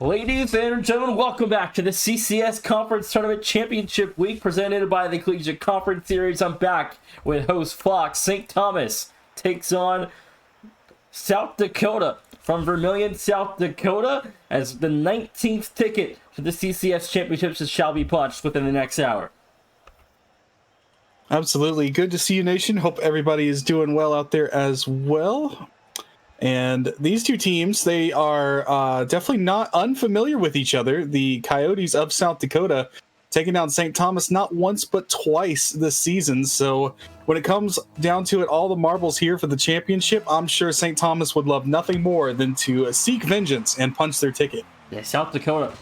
Ladies and gentlemen, welcome back to the CCS Conference Tournament Championship Week presented by the Collegiate Conference Series. I'm back with host Fox. St. Thomas takes on South Dakota from Vermillion, South Dakota, as the 19th ticket for the CCS Championships shall be punched within the next hour. Absolutely. Good to see you, Nation. Hope everybody is doing well out there as well. And these two teams, they are definitely not unfamiliar with each other. The Coyotes of South Dakota taking down St. Thomas not once but twice this season. So when it comes down to it, all the marbles here for the championship, I'm sure St. Thomas would love nothing more than to seek vengeance and punch their ticket. Yeah, South Dakota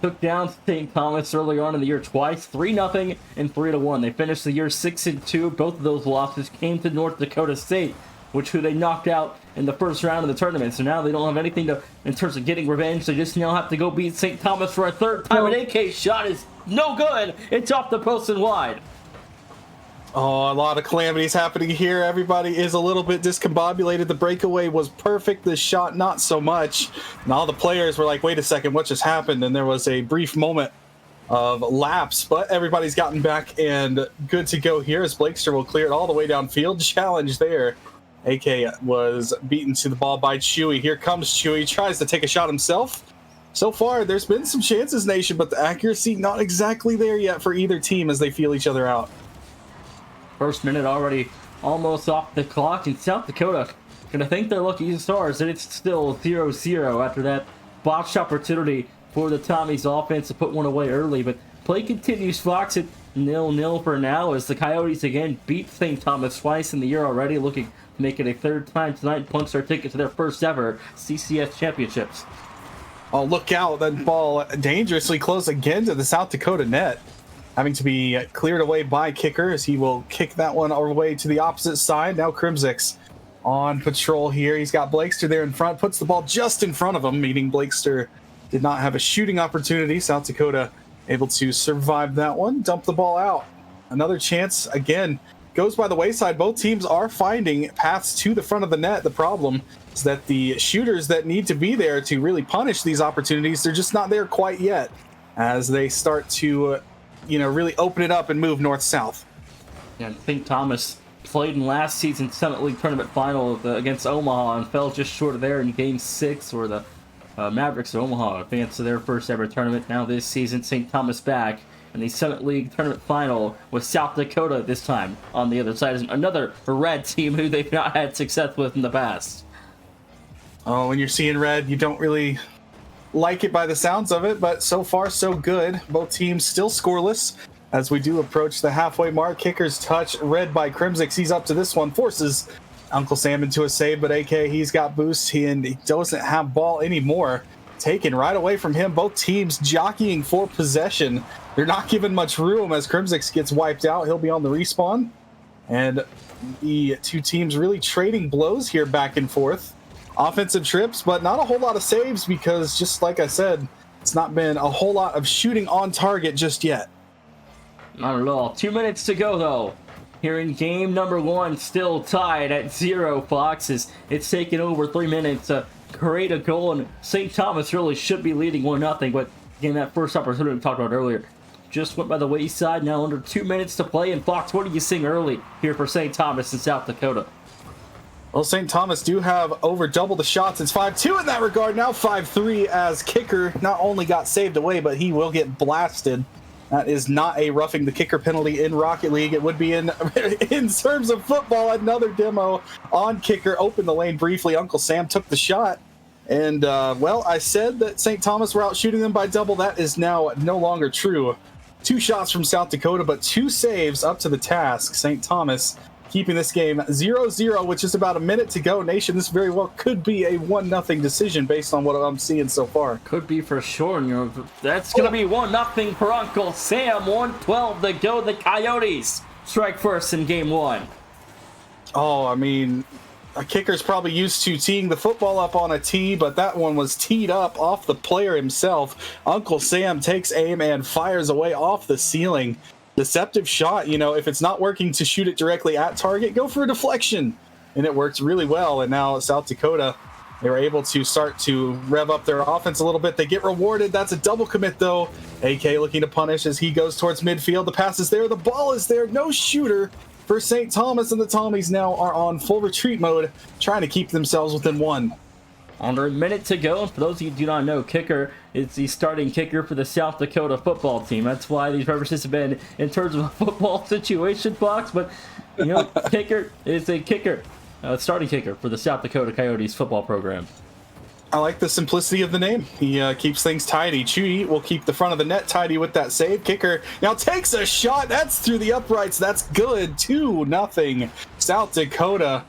took down St. Thomas early on in the year twice, 3-0 and 3-1. They finished the year 6-2. Both of those losses came to North Dakota State, who they knocked out in the first round of the tournament. So now they don't have anything in terms of getting revenge. They just now have to go beat St. Thomas for a third time. An AK shot is no good. It's off the post and wide. Oh, a lot of calamities happening here. Everybody is a little bit discombobulated. The breakaway was perfect. The shot, not so much. And all the players were like, wait a second, what just happened? And there was a brief moment of lapse, but everybody's gotten back and good to go here as Blakester will clear it all the way downfield. Challenge there. AK was beaten to the ball by Chewy. Here comes Chewy. Tries to take a shot himself. So far, there's been some chances, Nation, but the accuracy not exactly there yet for either team as they feel each other out. First minute already almost off the clock, and South Dakota gonna thank their lucky stars that it's still 0-0 after that botched opportunity for the Tommies offense to put one away early. But play continues, Fox, at 0-0 for now as the Coyotes again beat St. Thomas twice in the year already, looking to make it a third time tonight and punch their ticket to their first ever CCS championships. Oh, look out. That ball dangerously close again to the South Dakota net, having to be cleared away by kicker as he will kick that one away to the opposite side. Now Krimzik's on patrol here. He's got Blakester there in front, puts the ball just in front of him, meaning Blakester did not have a shooting opportunity. South Dakota able to survive that one, dump the ball out. Another chance, again, goes by the wayside. Both teams are finding paths to the front of the net. The problem is that the shooters that need to be there to really punish these opportunities, they're just not there quite yet as they start to really open it up and move north-south. Yeah, I think Thomas played in last season's Summit League tournament final against Omaha and fell just short of there in Game 6, where the Mavericks of Omaha advanced to their first ever tournament. Now this season, St. Thomas back in the Summit League tournament final with South Dakota this time on the other side. Is another red team who they've not had success with in the past. Oh, when you're seeing red, you don't really like it by the sounds of it, but so far so good. Both teams still scoreless as we do approach the halfway mark. Kicker's touch read by Krimzik. He's up to this one, forces Uncle Sam into a save, but AK, he's got boost and he doesn't have ball anymore. Taken right away from him. Both teams jockeying for possession. They're not given much room as Krimzik gets wiped out. He'll be on the respawn. And the two teams really trading blows here back and forth. Offensive trips, but not a whole lot of saves because, just like I said, it's not been a whole lot of shooting on target just yet. Not at all. 2 minutes to go, though. Here in game number 1, still tied at 0, Fox. It's taken over 3 minutes to create a goal, and St. Thomas really should be leading 1-0, but again, that first opportunity we talked about earlier just went by the wayside. Now under 2 minutes to play, and Fox, what are you seeing early here for St. Thomas in South Dakota? Well, St. Thomas do have over double the shots. It's 5-2 in that regard. Now 5-3 as kicker not only got saved away, but he will get blasted. That is not a roughing the kicker penalty in Rocket League. It would be in terms of football. Another demo on kicker. Opened the lane briefly. Uncle Sam took the shot. And, I said that St. Thomas were out shooting them by double. That is now no longer true. 2 shots from South Dakota, but 2 saves up to the task. St. Thomas keeping this game 0-0, which is about a minute to go. Nation, this very well could be a 1-0 decision based on what I'm seeing so far. Could be for sure. That's going to be 1-0 for Uncle Sam. 1:12 to go. The Coyotes strike first in game 1. Oh, I mean, a kicker's probably used to teeing the football up on a tee, but that one was teed up off the player himself. Uncle Sam takes aim and fires away off the ceiling. Deceptive shot, if it's not working to shoot it directly at target, go for a deflection. And it works really well. And now South Dakota They were able to start to rev up their offense a little bit. They get rewarded. That's a double commit, though. AK looking to punish as he goes towards midfield. The pass is there. The ball is there. No shooter for St. Thomas, and the Tommies now are on full retreat mode, trying to keep themselves within one. Under a minute to go. For those of you who do not know, kicker is the starting kicker for the South Dakota football team. That's why these references have been in terms of a football situation, Fox. But, you know, kicker is a kicker, starting kicker for the South Dakota Coyotes football program. I like the simplicity of the name. He keeps things tidy. Chewy will keep the front of the net tidy with that save. Kicker now takes a shot. That's through the uprights. That's good. 2-0 South Dakota.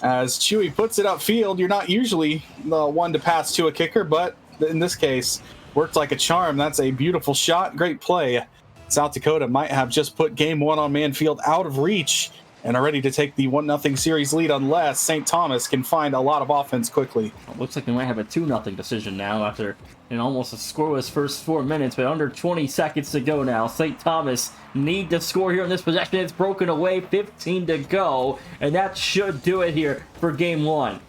As Chewy puts it upfield. You're not usually the one to pass to a kicker, but in this case, worked like a charm. That's a beautiful shot. Great play. South Dakota might have just put game one on Manfield out of reach and are ready to take the 1-0 series lead unless St. Thomas can find a lot of offense quickly. It looks like they might have a 2-0 decision now after almost a scoreless first 4 minutes, but under 20 seconds to go now. St. Thomas need to score here in this possession. It's broken away, 15 to go, and that should do it here for game one.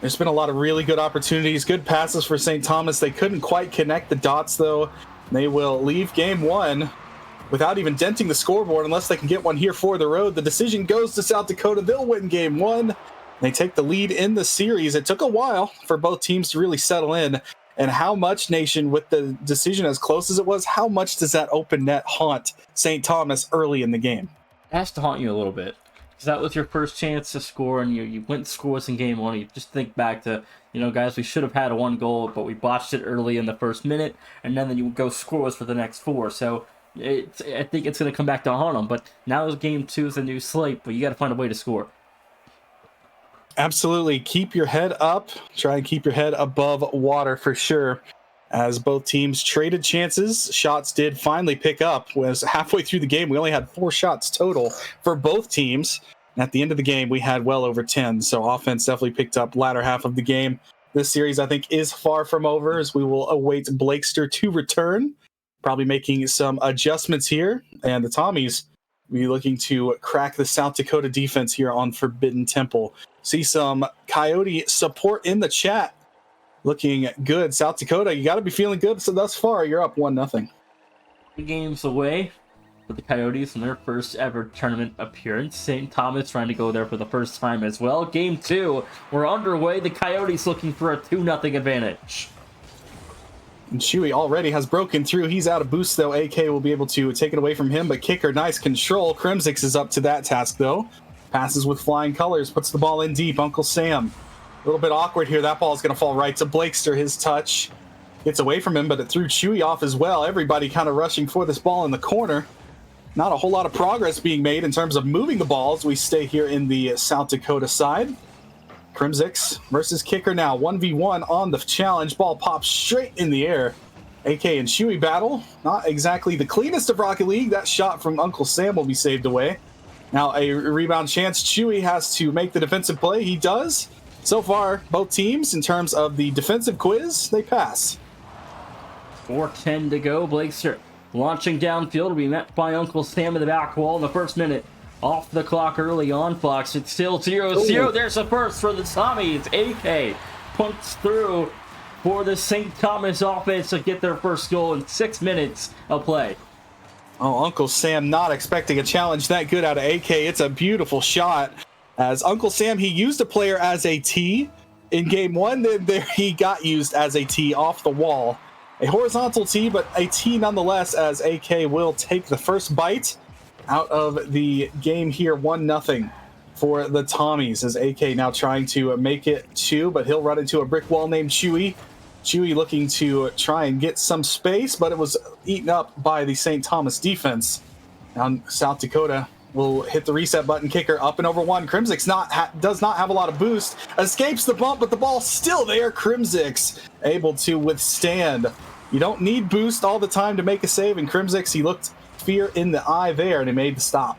There's been a lot of really good opportunities, good passes for St. Thomas. They couldn't quite connect the dots, though. They will leave game one without even denting the scoreboard unless they can get one here for the road. The decision goes to South Dakota. They'll win game one. They take the lead in the series. It took a while for both teams to really settle in. And how much, Nation, with the decision as close as it was, how much does that open net haunt St. Thomas early in the game? It has to haunt you a little bit. Because that was your first chance to score, and you went scoreless in game one. You just think back to, guys, we should have had a one goal, but we botched it early in the first minute, and then you go scoreless for the next four. So I think it's going to come back to haunt them. But now game two is a new slate, but you got to find a way to score. Absolutely. Keep your head up. Try and keep your head above water for sure. As both teams traded chances, shots did finally pick up. Was halfway through the game, we only had 4 shots total for both teams. And at the end of the game, we had well over 10. So offense definitely picked up latter half of the game. This series, I think, is far from over as we will await Blakester to return. Probably making some adjustments here. And the Tommies will be looking to crack the South Dakota defense here on Forbidden Temple. See some Coyote support in the chat. Looking good. South Dakota, you got to be feeling good. So thus far, you're up 1-0. 3 games away for the Coyotes in their first ever tournament appearance. St. Thomas trying to go there for the first time as well. Game 2, we're underway. The Coyotes looking for a 2-0 advantage. And Chewy already has broken through. He's out of boost, though. AK will be able to take it away from him. But kicker, nice control. Crimsix is up to that task, though. Passes with flying colors, puts the ball in deep. Uncle Sam, a little bit awkward here. That ball is going to fall right to Blakester. His touch gets away from him, but it threw Chewy off as well. Everybody kind of rushing for this ball in the corner. Not a whole lot of progress being made in terms of moving the balls. We stay here in the South Dakota side. Crimsix versus kicker now. 1v1 on the challenge. Ball pops straight in the air. AK and Chewy battle. Not exactly the cleanest of Rocket League. That shot from Uncle Sam will be saved away. Now a rebound chance. Chewy has to make the defensive play. He does. So far, both teams, in terms of the defensive quiz, they pass. 4:10 to go. Blakester launching downfield will be met by Uncle Sam in the back wall in the first minute. Off the clock early on, Fox. It's still 0-0. There's a first for the Tommies. AK punts through for the St. Thomas offense to get their first goal in 6 minutes of play. Oh, Uncle Sam not expecting a challenge that good out of AK. It's a beautiful shot. As Uncle Sam, he used a player as a T in game one. Then there he got used as a T off the wall. A horizontal T, but a T nonetheless, as AK will take the first bite out of the game here. 1-0 for the Tommies, as AK now trying to make it 2, but he'll run into a brick wall named Chewy. Chewy looking to try and get some space, but it was eaten up by the St. Thomas defense. Now South Dakota will hit the reset button. Kicker up and over one. Crimsix does not have a lot of boost. Escapes the bump, but the ball's still there. Crimsix able to withstand. You don't need boost all the time to make a save, and Crimsix, he looked fear in the eye there, and he made the stop.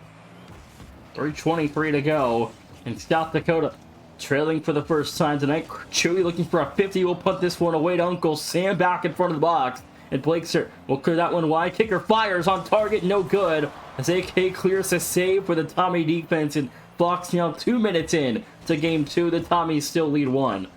3:23 to go, and South Dakota trailing for the first time tonight. Chewy looking for a 50. Will put this one away to Uncle Sam back in front of the box. And Blakester will clear that one wide. Kicker fires on target, no good. As AK clears a save for the Tommy defense. And Fox now 2 minutes in to game 2. The Tommies still lead 1.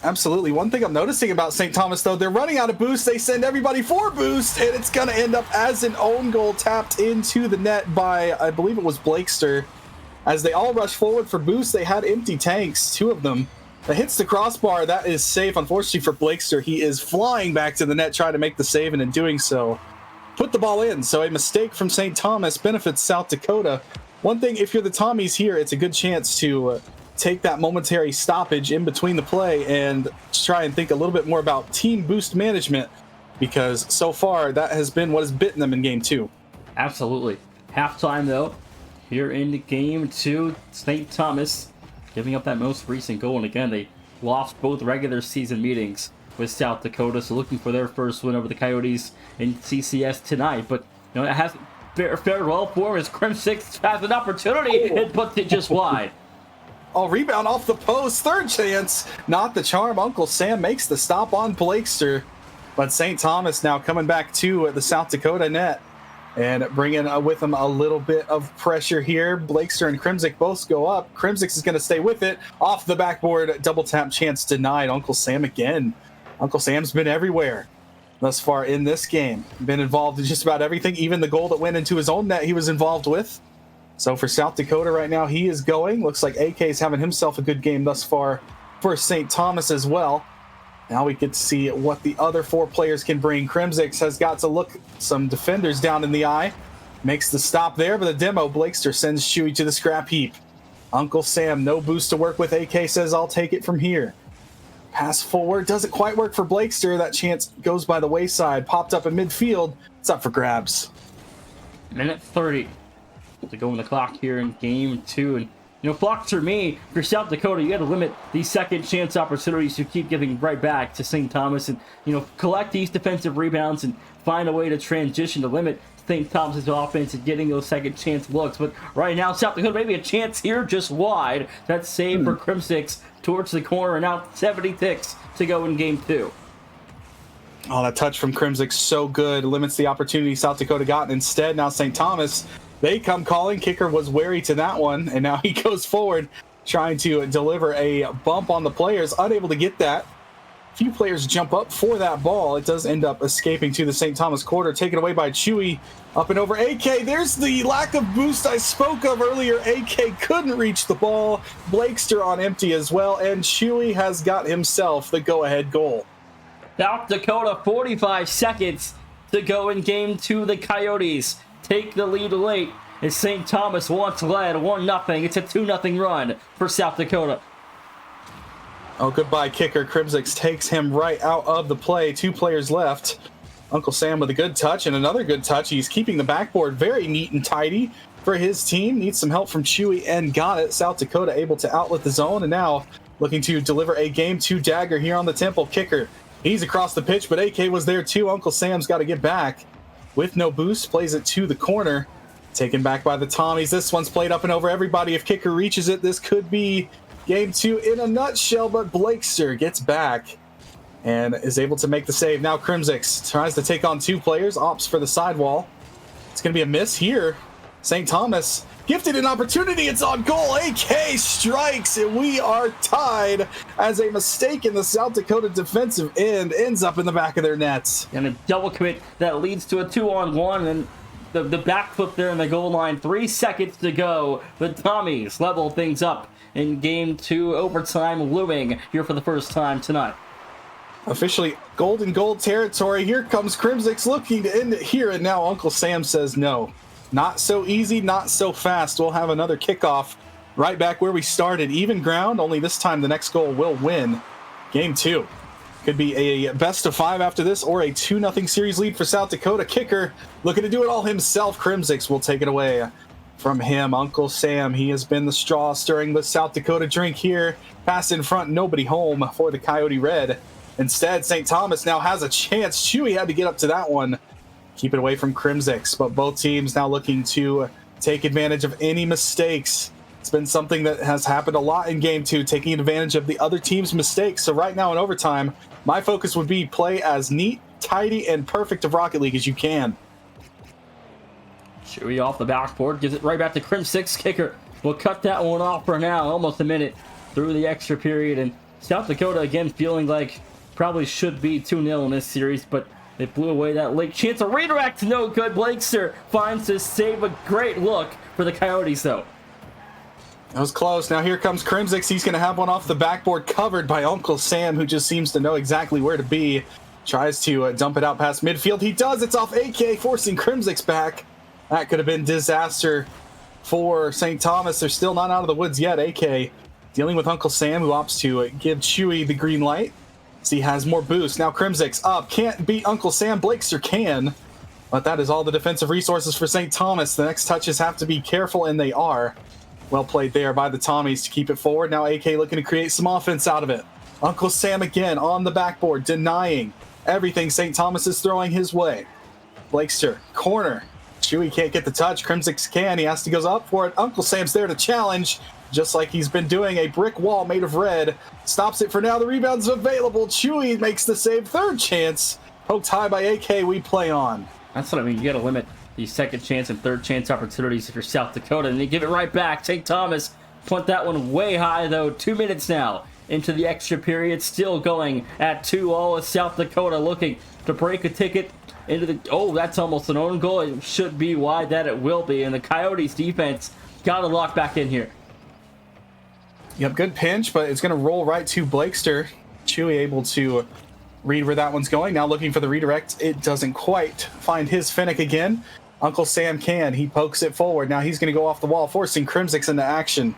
Absolutely. One thing I'm noticing about St. Thomas, though, they're running out of boost. They send everybody for boost, and it's going to end up as an own goal tapped into the net by, I believe it was Blakester. As they all rush forward for boost, they had empty tanks, 2 of them. That hits the crossbar. That is safe. Unfortunately for Blakester, he is flying back to the net trying to make the save, and in doing so, put the ball in. So a mistake from St. Thomas benefits South Dakota. One thing, if you're the Tommies here, it's a good chance to take that momentary stoppage in between the play and try and think a little bit more about team boost management, because so far that has been what has bitten them in game 2. Absolutely. Halftime, though, here in game 2, St. Thomas giving up that most recent goal, and again, they lost both regular season meetings with South Dakota, so looking for their first win over the Coyotes in CCS tonight. But it hasn't fared well for him as Crimsix has an opportunity and puts it just wide. Oh, rebound off the post. Third chance. Not the charm. Uncle Sam makes the stop on Blakester. But St. Thomas now coming back to the South Dakota net and bringing with him a little bit of pressure here. Blakester and Crimsick both go up. Crimsick is going to stay with it. Off the backboard. Double tap chance denied. Uncle Sam again. Uncle Sam's been everywhere thus far in this game. Been involved in just about everything. Even the goal that went into his own net he was involved with. So for South Dakota right now, he is going. Looks like AK is having himself a good game thus far for St. Thomas as well. Now we get to see what the other 4 players can bring. Crimsix has got to look some defenders down in the eye. Makes the stop there, but the demo, Blakester sends Chewy to the scrap heap. Uncle Sam, no boost to work with. AK says, I'll take it from here. Pass forward, doesn't quite work for Blakester. That chance goes by the wayside. Popped up in midfield. It's up for grabs. Minute 30. To go on the clock here in game 2, and Fox, for me, for South Dakota, you got to limit these second chance opportunities to keep giving right back to St. Thomas, and collect these defensive rebounds and find a way to transition to limit St. Thomas's offense and getting those second chance looks. But right now, South Dakota maybe a chance here just wide. That save for Crimsix towards the corner, and now 70 ticks to go in game 2. Oh, that touch from Crimsick so good, limits the opportunity South Dakota got. And instead, now St. Thomas, they come calling. Kicker was wary to that one, and now he goes forward trying to deliver a bump on the players. Unable to get that. A few players jump up for that ball. It does end up escaping to the St. Thomas quarter. Taken away by Chewy. Up and over AK. There's the lack of boost I spoke of earlier. AK couldn't reach the ball. Blakester on empty as well, and Chewy has got himself the go-ahead goal. South Dakota, 45 seconds to go in game 2. The Coyotes take the lead late as St. Thomas once led 1-0. It's a 2-0 run for South Dakota. Oh, goodbye, kicker. Crimsix takes him right out of the play. 2 players left. Uncle Sam with a good touch and another good touch. He's keeping the backboard very neat and tidy for his team. Needs some help from Chewy and got it. South Dakota able to outlet the zone and now looking to deliver a game 2 dagger here on the Temple. Kicker, he's across the pitch, but AK was there too. Uncle Sam's got to get back. With no boost, plays it to the corner. Taken back by the Tommies. This one's played up and over everybody. If kicker reaches it, this could be game 2 in a nutshell, but Blakester gets back and is able to make the save. Now Crimsix tries to take on 2 players, opts for the sidewall. It's going to be a miss here. St. Thomas gifted an opportunity. It's on goal. AK strikes, and we are tied as a mistake in the South Dakota defensive end ends up in the back of their nets. And a double commit that leads to a 2-on-1, and the back flip there in the goal line. 3 seconds to go. The Tommies level things up in game 2. Overtime looming here for the first time tonight. Officially golden goal territory. Here comes Crimsix looking to end it here, and now Uncle Sam says no. Not so easy, not so fast. We'll have another kickoff right back where we started. Even ground, only this time the next goal will win game 2. Could be a best of 5 after this or a 2-0 series lead for South Dakota. Kicker looking to do it all himself. Crimsix will take it away from him. Uncle Sam, he has been the straw stirring the South Dakota drink here. Pass in front, nobody home for the Coyote Red. Instead, St. Thomas now has a chance. Chewy had to get up to that one. Keep it away from Crimsix, but both teams now looking to take advantage of any mistakes. It's been something that has happened a lot in Game 2, taking advantage of the other team's mistakes. So right now in overtime, my focus would be play as neat, tidy, and perfect of Rocket League as you can. Chewy off the backboard, gives it right back to Crimsix. Kicker will cut that one off for now. Almost a minute through the extra period, and South Dakota, again, feeling like probably should be 2-0 in this series, but they blew away that late chance. A redirect, no good. Blakester finds to save. A great look for the Coyotes, though. That was close. Now here comes Crimsix. He's going to have one off the backboard covered by Uncle Sam, who just seems to know exactly where to be. Tries to dump it out past midfield. He does. It's off AK, forcing Crimsix back. That could have been disaster for St. Thomas. They're still not out of the woods yet. AK dealing with Uncle Sam, who opts to give Chewy the green light. So he has more boost. Now Crimsix up. Can't beat Uncle Sam. Blakester can. But that is all the defensive resources for St. Thomas. The next touches have to be careful, and they are. Well played there by the Tommies to keep it forward. Now AK looking to create some offense out of it. Uncle Sam again on the backboard, denying everything St. Thomas is throwing his way. Blakester, corner. Chewy can't get the touch. Crimsix can. He has to go up for it. Uncle Sam's there to challenge, just like he's been doing. A brick wall made of red. Stops it for now. The rebound's available. Chewy makes the save. Third chance. Poked high by AK. We play on. That's what I mean. You got to limit these second chance and third chance opportunities if you're South Dakota, and they give it right back. St. Thomas punt that one way high, though. 2 minutes now into the extra period. Still going at 2-0 with South Dakota looking to break a ticket into the... Oh, that's almost an own goal. It should be wide. That it will be. And the Coyotes defense got to lock back in here. Yep, good pinch, but it's going to roll right to Blakester. Chewy able to read where that one's going. Now looking for the redirect. It doesn't quite find his Finnick again. Uncle Sam can. He pokes it forward. Now he's going to go off the wall, forcing Crimsix into action.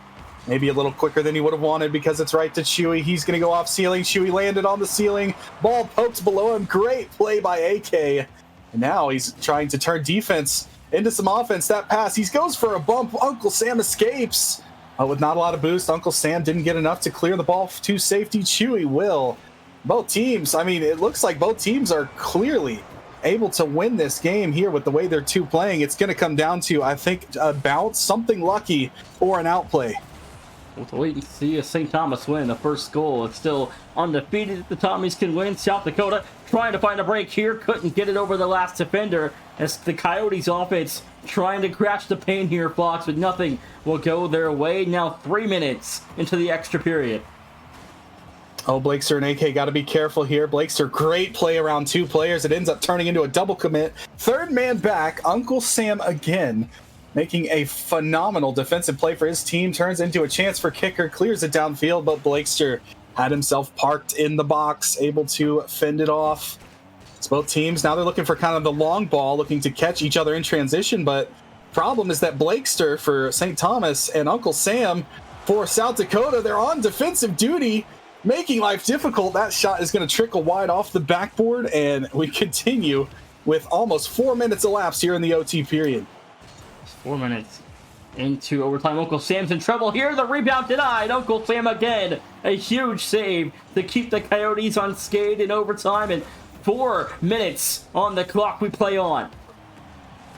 Maybe a little quicker than he would have wanted because it's right to Chewy. He's going to go off ceiling. Chewy landed on the ceiling. Ball poked below him. Great play by AK. And now he's trying to turn defense into some offense. That pass, he goes for a bump. Uncle Sam escapes. With not a lot of boost, Uncle Sam didn't get enough to clear the ball to safety. Chewy will. Both teams, I mean, it looks like both teams are clearly able to win this game here with the way they're two playing. It's going to come down to, I think, a bounce, something lucky, or an outplay. We'll wait and see if St. Thomas win. The first goal, it's still undefeated if the Tommies can win. South Dakota trying to find a break here. Couldn't get it over the last defender as the Coyotes offense trying to crash the paint here, Fox, but nothing will go their way. Now 3 minutes into the extra period. Oh, Blakester and AK got to be careful here. Blakester, great play around two players. It ends up turning into a double commit. Third man back, Uncle Sam again, making a phenomenal defensive play for his team. Turns into a chance for kicker, clears it downfield, but Blakester had himself parked in the box, able to fend it off. It's both teams. Now they're looking for kind of the long ball, looking to catch each other in transition, but problem is that Blakester for St. Thomas and Uncle Sam for South Dakota, they're on defensive duty, making life difficult. That shot is going to trickle wide off the backboard, and we continue with almost 4 minutes elapsed here in the OT period. 4 minutes into overtime. Uncle Sam's in trouble here. The rebound denied. Uncle Sam again. A huge save to keep the Coyotes unscathed in overtime, and 4 minutes on the clock. We play on.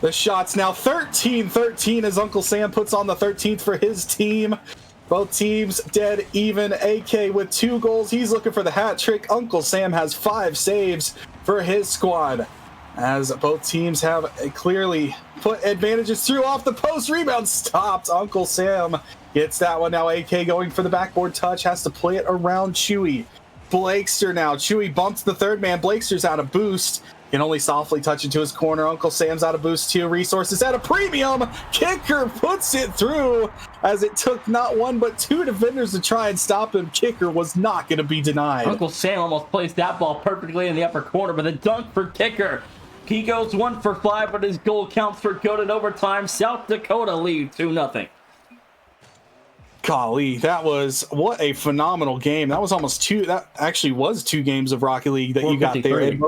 The shot's now 13-13 as Uncle Sam puts on the 13th for his team. Both teams dead even. AK with 2 goals. He's looking for the hat trick. Uncle Sam has 5 saves for his squad, as both teams have clearly put advantages through. Off the post, rebound stopped. Uncle Sam gets that one. Now AK going for the backboard touch, has to play it around Chewy. Blakester now. Chewy bumps the third man. Blakester's out of boost. Can only softly touch it to his corner. Uncle Sam's out of boost too. Resources at a premium. Kicker puts it through, as it took not 1 but 2 defenders to try and stop him. Kicker was not going to be denied. Uncle Sam almost placed that ball perfectly in the upper corner, but the dunk for Kicker. He goes 1 for 5, but his goal counts for good in overtime. South Dakota lead 2-0. Golly, what a phenomenal game. That was almost 2. That actually was 2 games of Rocket League that you got there. And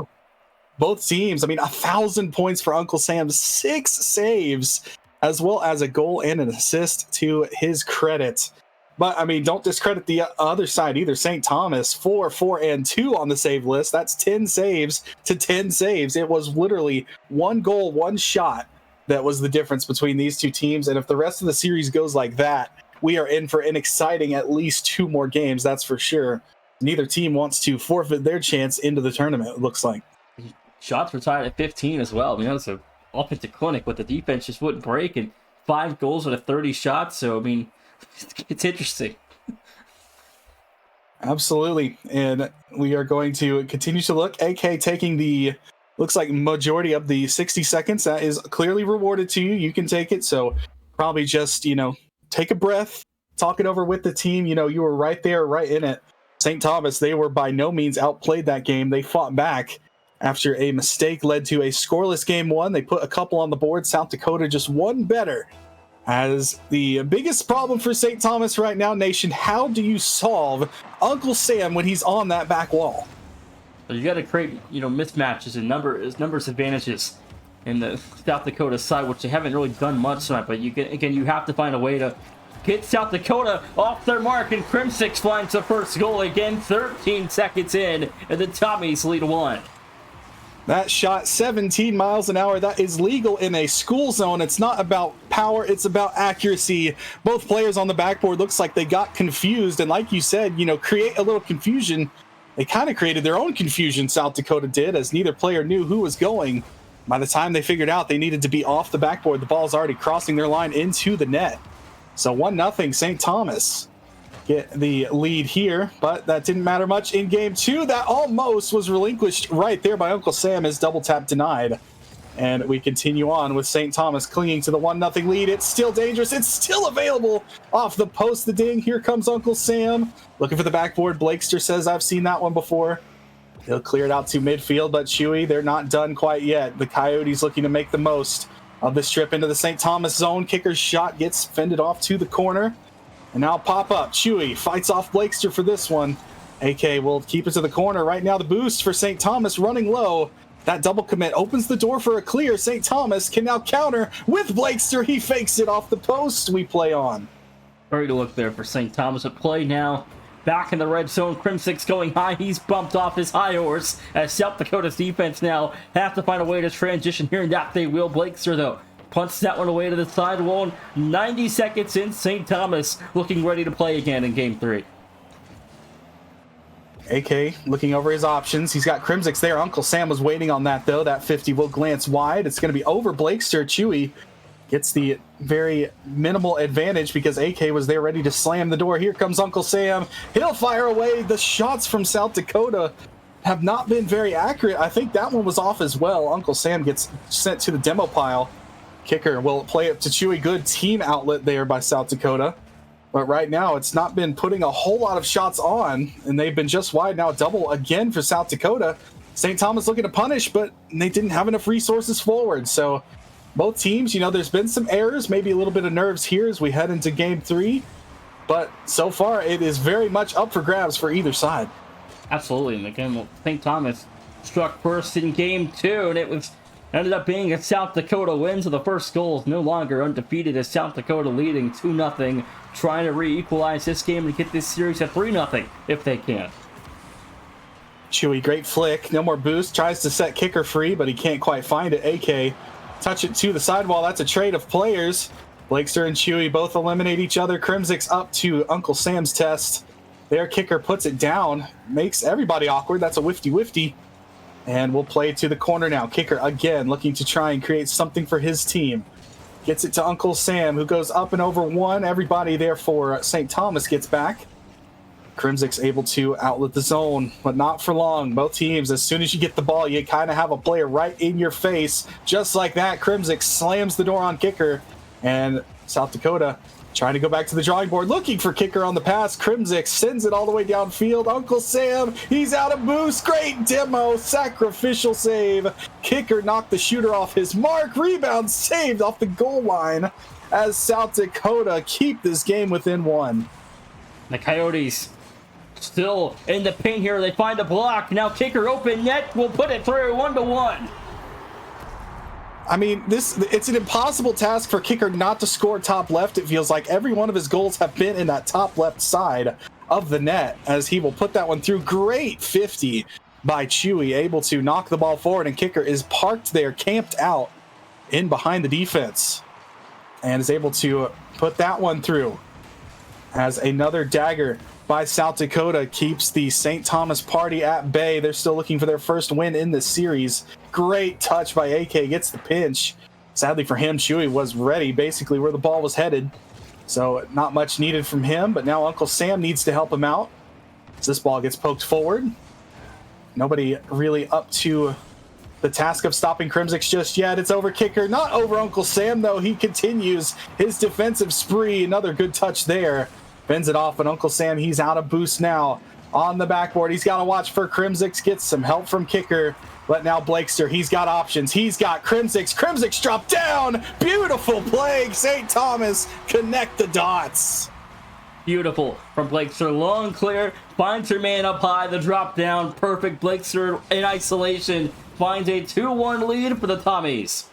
both teams, I mean, 1,000 points for Uncle Sam, 6 saves, as well as a goal and an assist to his credit. But, I mean, don't discredit the other side either. St. Thomas, 4, 4, and 2 on the save list. That's 10 saves to 10 saves. It was literally 1 goal, 1 shot that was the difference between these two teams. And if the rest of the series goes like that, we are in for an exciting at least 2 more games, that's for sure. Neither team wants to forfeit their chance into the tournament, it looks like. Shots were tied at 15 as well. I mean, that was an offensive clinic, but the defense just wouldn't break, and 5 goals out of 30 shots. So, I mean, it's interesting. Absolutely. And we are going to continue to look. AK taking the, looks like majority of the 60 seconds. That is clearly rewarded to you. You can take it. So probably just, take a breath, talk it over with the team. You were right there, right in it. St. Thomas, they were by no means outplayed that game. They fought back after a mistake led to a scoreless game one. They put a couple on the board. South Dakota just one better. As the biggest problem for St. Thomas right now, Nation, how do you solve Uncle Sam when he's on that back wall? You got to create, mismatches and numbers advantages in the South Dakota side, which they haven't really done much tonight. But you have to find a way to get South Dakota off their mark, and Crimsix finds the first goal again, 13 seconds in, and the Tommies lead 1. That shot 17 miles an hour. That is legal in a school zone. It's not about power. It's about accuracy. Both players on the backboard looks like they got confused. And like you said, create a little confusion. They kind of created their own confusion, South Dakota did, as neither player knew who was going. By the time they figured out they needed to be off the backboard, the ball's already crossing their line into the net. So 1-0 St. Thomas get the lead here, but that didn't matter much in game two. That almost was relinquished right there by Uncle Sam. His double tap denied. And we continue on with St. Thomas clinging to the 1-0 lead. It's still dangerous. It's still available off the post. The ding. Here comes Uncle Sam looking for the backboard. Blakester says, I've seen that one before. He'll clear it out to midfield, but Chewy, they're not done quite yet. The Coyotes looking to make the most of this trip into the St. Thomas zone. Kicker's shot gets fended off to the corner. And now pop up. Chewy fights off Blakester for this one. AK will keep it to the corner. Right now the boost for St. Thomas running low. That double commit opens the door for a clear. St. Thomas can now counter with Blakester. He fakes it off the post. We play on. Very to look there for St. Thomas. A play now back in the red zone. Crimsix going high. He's bumped off his high horse as South Dakota's defense now have to find a way to transition here, and that they will. Blakester, though, punts that one away to the sidewall. 90 seconds in, St. Thomas looking ready to play again in game 3. AK looking over his options. He's got Crimsix there. Uncle Sam was waiting on that, though. That 50 will glance wide. It's going to be over Blakester. Chewy gets the very minimal advantage because AK was there ready to slam the door. Here comes Uncle Sam. He'll fire away. The shots from South Dakota have not been very accurate. I think that one was off as well. Uncle Sam gets sent to the demo pile. Kicker will play it to Chewy. Good team outlet there by South Dakota. But right now, it's not been putting a whole lot of shots on, and they've been just wide. Now double again for South Dakota. St. Thomas looking to punish, but they didn't have enough resources forward. So both teams, there's been some errors, maybe a little bit of nerves here as we head into game 3. But so far, it is very much up for grabs for either side. Absolutely. And again, St. Thomas struck first in game 2, and it ended up being a South Dakota win, so the first goal is no longer undefeated as South Dakota leading 2-0, trying to re-equalize this game and get this series at 3-0 if they can. Chewy, great flick. No more boost. Tries to set kicker free, but he can't quite find it. AK touch it to the sidewall. That's a trade of players. Blakester and Chewy both eliminate each other. Crimsix up to Uncle Sam's test. Their kicker puts it down. Makes everybody awkward. That's a wifty-wifty. And we'll play it to the corner now. Kicker again looking to try and create something for his team. Gets it to Uncle Sam, who goes up and over one. Everybody there for St. Thomas gets back. Crimsix able to outlet the zone, but not for long. Both teams, as soon as you get the ball, you kind of have a player right in your face. Just like that, Crimsix slams the door on kicker. And South Dakota trying to go back to the drawing board, looking for kicker on the pass. Crimsix sends it all the way downfield. Uncle Sam, he's out of boost. Great demo, sacrificial save. Kicker knocked the shooter off his mark. Rebound saved off the goal line as South Dakota keep this game within 1. The Coyotes still in the paint here. They find a block. Now kicker open net will put it through 1-1. I mean, it's an impossible task for kicker not to score top left. It feels like every one of his goals have been in that top left side of the net as he will put that one through. Great 50 by Chewy, able to knock the ball forward, and kicker is parked there, camped out in behind the defense, and is able to put that one through as another dagger by South Dakota keeps the St. Thomas party at bay. They're still looking for their first win in this series. Great touch by AK, gets the pinch. Sadly for him, Chewy was ready basically where the ball was headed. So not much needed from him, but now Uncle Sam needs to help him out. As this ball gets poked forward. Nobody really up to the task of stopping Crimsix just yet. It's over kicker, not over Uncle Sam, though. He continues his defensive spree. Another good touch there. Bends it off, but Uncle Sam, he's out of boost now. On the backboard, he's got to watch for Crimsix. Gets some help from kicker. But now Blakester, he's got options. He's got Crimsix. Crimsix dropped down. Beautiful play. St. Thomas connect the dots. Beautiful from Blakester. Long clear. Finds her man up high. The drop down. Perfect. Blakester in isolation. Finds a 2-1 lead for the Tommies.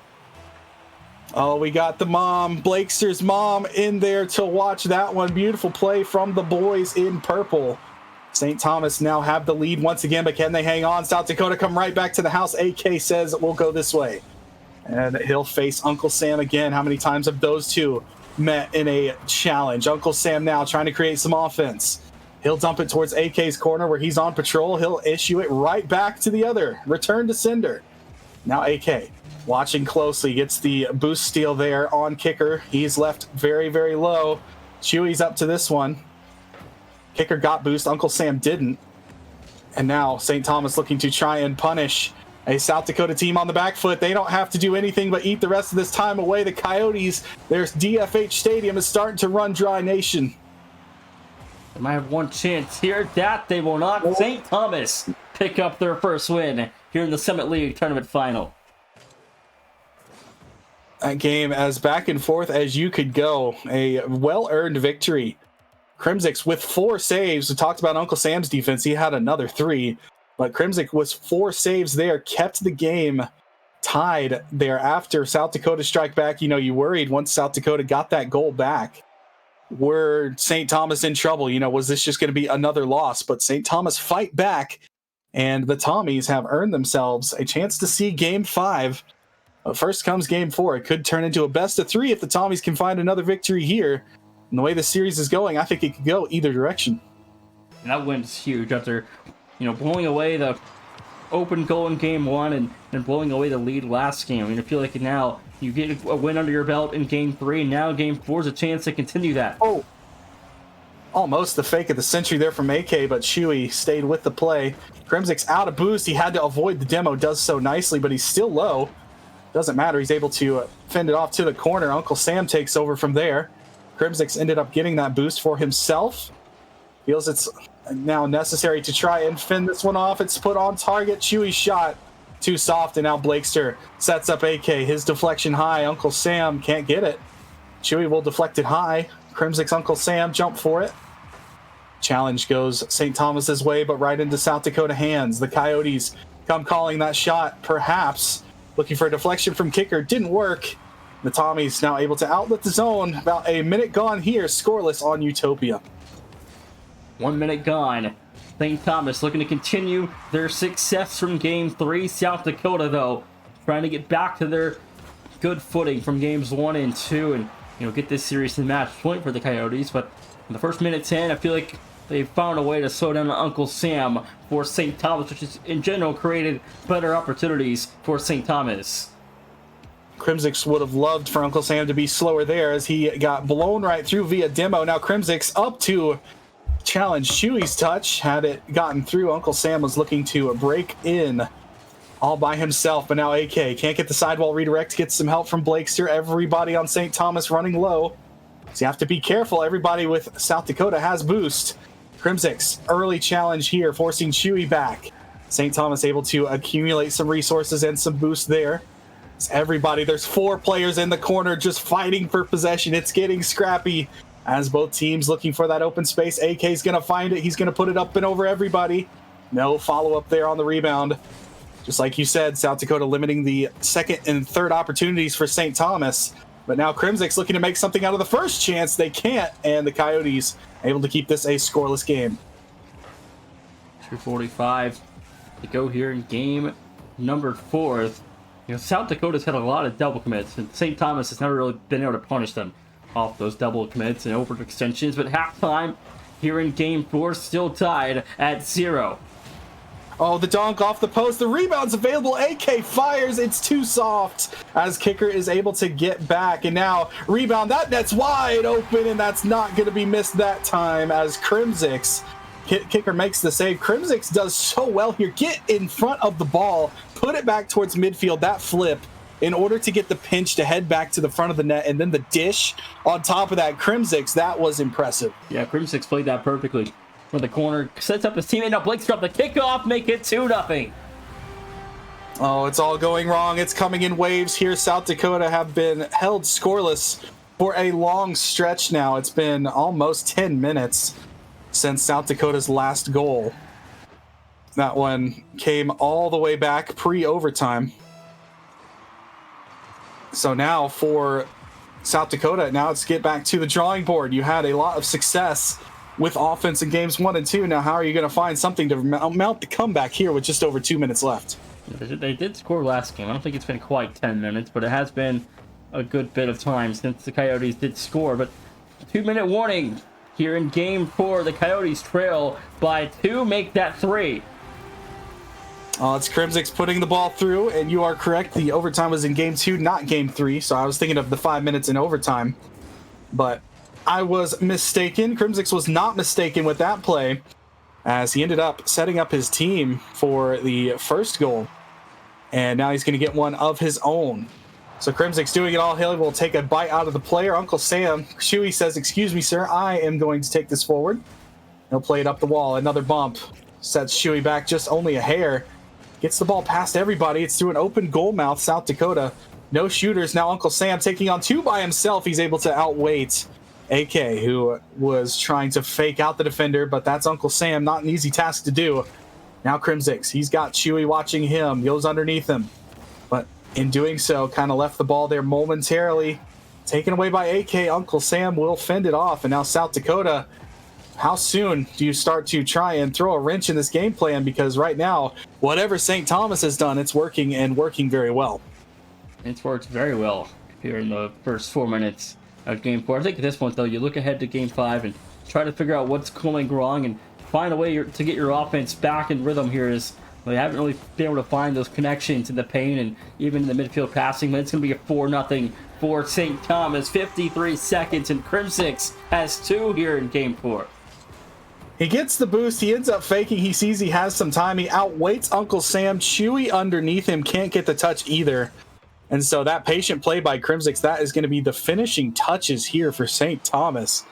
Oh, we got the mom, Blakester's mom, in there to watch that one. Beautiful play from the boys in purple. St. Thomas now have the lead once again, but can they hang on? South Dakota come right back to the house. AK says we'll go this way. And he'll face Uncle Sam again. How many times have those two met in a challenge? Uncle Sam now trying to create some offense. He'll dump it towards AK's corner where he's on patrol. He'll issue it right back to the other. Return to sender. Now AK watching closely. Gets the boost steal there on kicker. He's left very, very low. Chewy's up to this one. Kicker got boost. Uncle Sam didn't. And now St. Thomas looking to try and punish a South Dakota team on the back foot. They don't have to do anything but eat the rest of this time away. The Coyotes, their DFH Stadium is starting to run dry, nation. They might have one chance here. That they will not. St. Thomas pick up their first win here in the Summit League Tournament Final. That game as back and forth as you could go. A well-earned victory. Crimsix with 4 saves. We talked about Uncle Sam's defense. He had another 3. But Crimsix was 4 saves there. Kept the game tied there after South Dakota strike back. You know, you worried once South Dakota got that goal back. Were St. Thomas in trouble? You know, was this just going to be another loss? But St. Thomas fight back. And the Tommies have earned themselves a chance to see Game 5. But first comes Game 4. It could turn into a best of 3 if the Tommies can find another victory here. And the way the series is going, I think it could go either direction. And that win's huge after, blowing away the open goal in Game 1 and blowing away the lead last game. I mean, I feel like now you get a win under your belt in Game 3, and now Game 4 is a chance to continue that. Oh, almost the fake of the century there from AK, but Chewy stayed with the play. Crimsix out of boost. He had to avoid the demo, does so nicely, but he's still low. Doesn't matter. He's able to fend it off to the corner. Uncle Sam takes over from there. Crimsix ended up getting that boost for himself. Feels it's now necessary to try and fend this one off. It's put on target. Chewy's shot too soft, and now Blakester sets up AK. His deflection high. Uncle Sam can't get it. Chewy will deflect it high. Crimsix, Uncle Sam jump for it. Challenge goes St. Thomas's way, but right into South Dakota hands. The Coyotes come calling that shot, perhaps looking for a deflection from kicker. Didn't work. The Tommies now able to outlet the zone. About a minute gone here, scoreless on Utopia. 1 minute gone. St. Thomas looking to continue their success from Game 3. South Dakota, though, trying to get back to their good footing from Games 1 and 2 and, get this series to match point for the Coyotes. But in the first minute 10, I feel like they found a way to slow down Uncle Sam for St. Thomas, which has, in general, created better opportunities for St. Thomas. Crimsix would have loved for Uncle Sam to be slower there as he got blown right through via demo. Now Crimsix up to challenge Chewy's touch. Had it gotten through, Uncle Sam was looking to break in all by himself, but now AK can't get the sidewall redirect, gets some help from Blakester. Everybody on St. Thomas running low. So you have to be careful. Everybody with South Dakota has boost. Crimsix, early challenge here, forcing Chewy back. St. Thomas able to accumulate some resources and some boost there. Everybody, there's 4 players in the corner just fighting for possession. It's getting scrappy as both teams looking for that open space. AK's going to find it. He's going to put it up and over everybody. No follow-up there on the rebound. Just like you said, South Dakota limiting the second and third opportunities for St. Thomas. But now Crimsix looking to make something out of the first chance. They can't, and the Coyotes able to keep this a scoreless game. 2:45 to go here in game number 4. South Dakota's had a lot of double commits, and St. Thomas has never really been able to punish them off those double commits and overextensions. But halftime here in Game 4, still tied at 0. Oh, the dunk off the post. The rebound's available. AK fires. It's too soft as kicker is able to get back. And now rebound. That net's wide open, and that's not going to be missed that time as Crimsix Kicker makes the save. Crimsix does so well here. Get in front of the ball, put it back towards midfield, that flip, in order to get the pinch to head back to the front of the net, and then the dish on top of that. Crimsix, that was impressive. Yeah, Crimsix played that perfectly. From the corner, sets up his teammate. Now Blake's dropped the kickoff, make it 2-0. Oh, it's all going wrong. It's coming in waves here. South Dakota have been held scoreless for a long stretch now. It's been almost 10 minutes since South Dakota's last goal. That one came all the way back pre-overtime. So now for South Dakota, now let's get back to the drawing board. You had a lot of success with offense in games 1 and 2. Now how are you going to find something to mount the comeback here with just over 2 minutes left? They did score last game. I don't think it's been quite 10 minutes, but it has been a good bit of time since the Coyotes did score. But 2-minute warning here in game 4. The Coyotes trail by 2, make that 3. It's Crimsix putting the ball through, and you are correct. The overtime was in game 2, not game 3. So I was thinking of the 5 minutes in overtime, but I was mistaken. Crimsix was not mistaken with that play, as he ended up setting up his team for the first goal, and now he's going to get one of his own. So Crimsix doing it all. He will take a bite out of the player. Uncle Sam, Shuey says, "Excuse me, sir, I am going to take this forward." He'll play it up the wall. Another bump. Sets Shuey back just only a hair. Gets the ball past everybody. It's through an open goal mouth, South Dakota. No shooters. Now Uncle Sam taking on 2 by himself. He's able to outweight AK, who was trying to fake out the defender, but that's Uncle Sam. Not an easy task to do. Now Crimsix, he's got Chewy watching him. Goes underneath him, but in doing so, kind of left the ball there momentarily. Taken away by AK. Uncle Sam will fend it off, and now South Dakota, how soon do you start to try and throw a wrench in this game plan? Because right now, whatever St. Thomas has done, it's working, and working very well. It's worked very well here in the first 4 minutes of game 4. I think at this point, though, you look ahead to game 5 and try to figure out what's going wrong and find a way to get your offense back in rhythm here. Is they haven't really been able to find those connections in the paint and even in the midfield passing, but it's going to be a 4-0 for St. Thomas. 53 seconds, and Crimsix has 2 here in game 4. He gets the boost. He ends up faking. He sees he has some time. He outweights Uncle Sam. Chewy underneath him can't get the touch either. And so that patient play by Crimsix, that is going to be the finishing touches here for St. Thomas,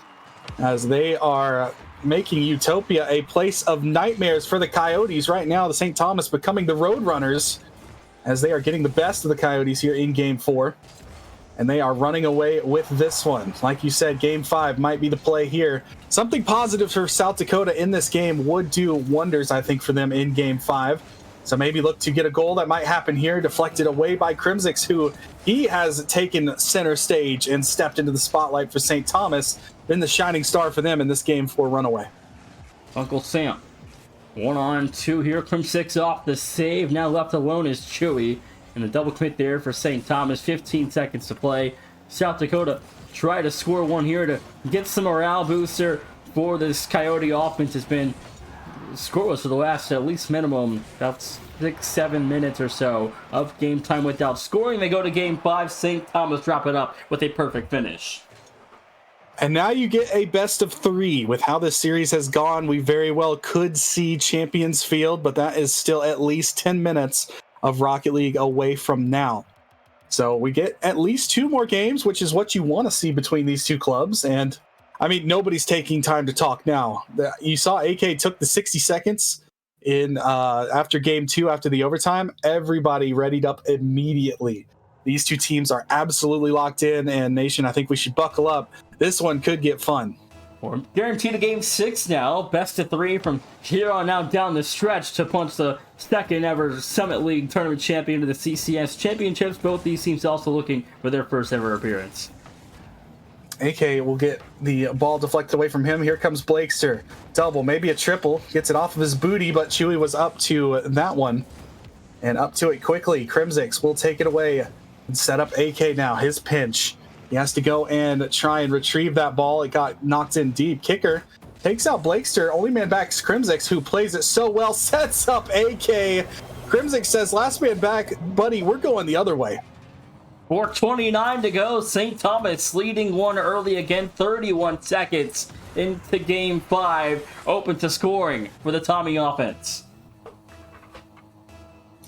as they are making Utopia a place of nightmares for the Coyotes. Right now, the St. Thomas becoming the Roadrunners, as they are getting the best of the Coyotes here in game 4. And they are running away with this one. Like you said, game 5 might be the play here. Something positive for South Dakota in this game would do wonders, I think, for them in game 5. So maybe look to get a goal. That might happen here. Deflected away by Crimsix, who he has taken center stage and stepped into the spotlight for St. Thomas. Been the shining star for them in this game 4 runaway. Uncle Sam, 1-on-2 here. Crimsix off the save. Now left alone is Chewy. And a double commit there for St. Thomas. 15 seconds to play. South Dakota try to score one here to get some morale booster for this Coyote offense. Has been scoreless for the last at least minimum about 6-7 minutes or so of game time without scoring. They go to game 5. St. Thomas drop it up with a perfect finish. And now you get a best of 3. With how this series has gone, we very well could see Champions Field, but that is still at least 10 minutes of Rocket League away from now. So we get at least 2 more games, which is what you want to see between these two clubs. And I mean, nobody's taking time to talk now. You saw AK took the 60 seconds in after game 2, after the overtime. Everybody readied up immediately. These two teams are absolutely locked in, and Nation, I think we should buckle up. This one could get fun. We're guaranteed a game 6 now. Best of 3 from here on out down the stretch to punch the second ever Summit League tournament champion to the CCS championships. Both these teams also looking for their first ever appearance. AK will get the ball deflected away from him. Here comes Blakester. Double, maybe a triple. Gets it off of his booty, but Chewy was up to that one. And up to it quickly. Crimsix will take it away and set up AK now. His pinch. He has to go and try and retrieve that ball. It got knocked in deep. Kicker takes out Blakester. Only man back is Crimsix, who plays it so well. Sets up AK. Crimsix says, last man back, buddy, we're going the other way. 4:29 to go. St. Thomas leading one early again, 31 seconds into game 5. Open to scoring for the Tommy offense.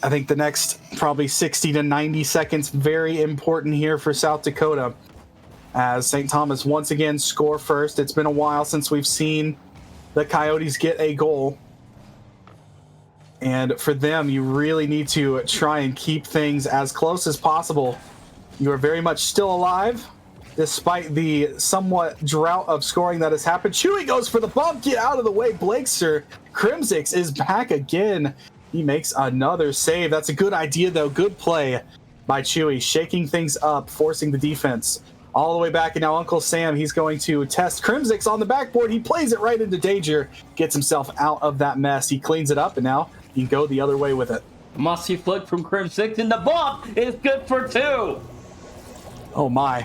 I think the next probably 60 to 90 seconds, very important here for South Dakota. As St. Thomas once again score first. It's been a while since we've seen the Coyotes get a goal. And for them, you really need to try and keep things as close as possible. You are very much still alive, despite the somewhat drought of scoring that has happened. Chewy goes for the bump. Get out of the way, Blakester. Crimsix is back again. He makes another save. That's a good idea, though. Good play by Chewy, shaking things up, forcing the defense all the way back. And now Uncle Sam, he's going to test Crimsix on the backboard. He plays it right into danger, gets himself out of that mess. He cleans it up, and now he can go the other way with it. Musty flick from Crimsix, and the bump is good for 2. Oh my.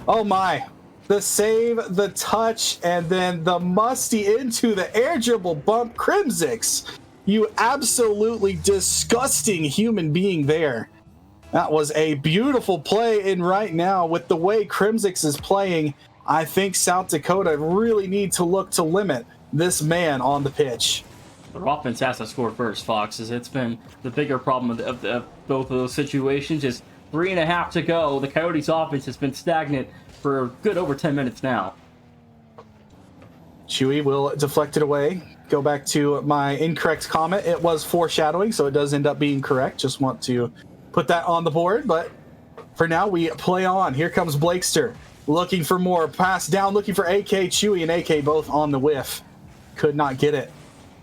Oh my. The save, the touch, and then the musty into the air dribble bump. Crimsix, you absolutely disgusting human being there. That was a beautiful play, and right now, with the way Crimsix is playing, I think South Dakota really need to look to limit this man on the pitch. Their offense has to score first, Fox, as it's been the bigger problem of both of those situations. Is 3.5 to go. The Coyotes' offense has been stagnant for a good over 10 minutes now. Chewy will deflect it away. Go back to my incorrect comment. It was foreshadowing, so it does end up being correct. Just want to put that on the board, but for now, we play on. Here comes Blakester, looking for more. Pass down, looking for AK. Chewy and AK both on the whiff. Could not get it.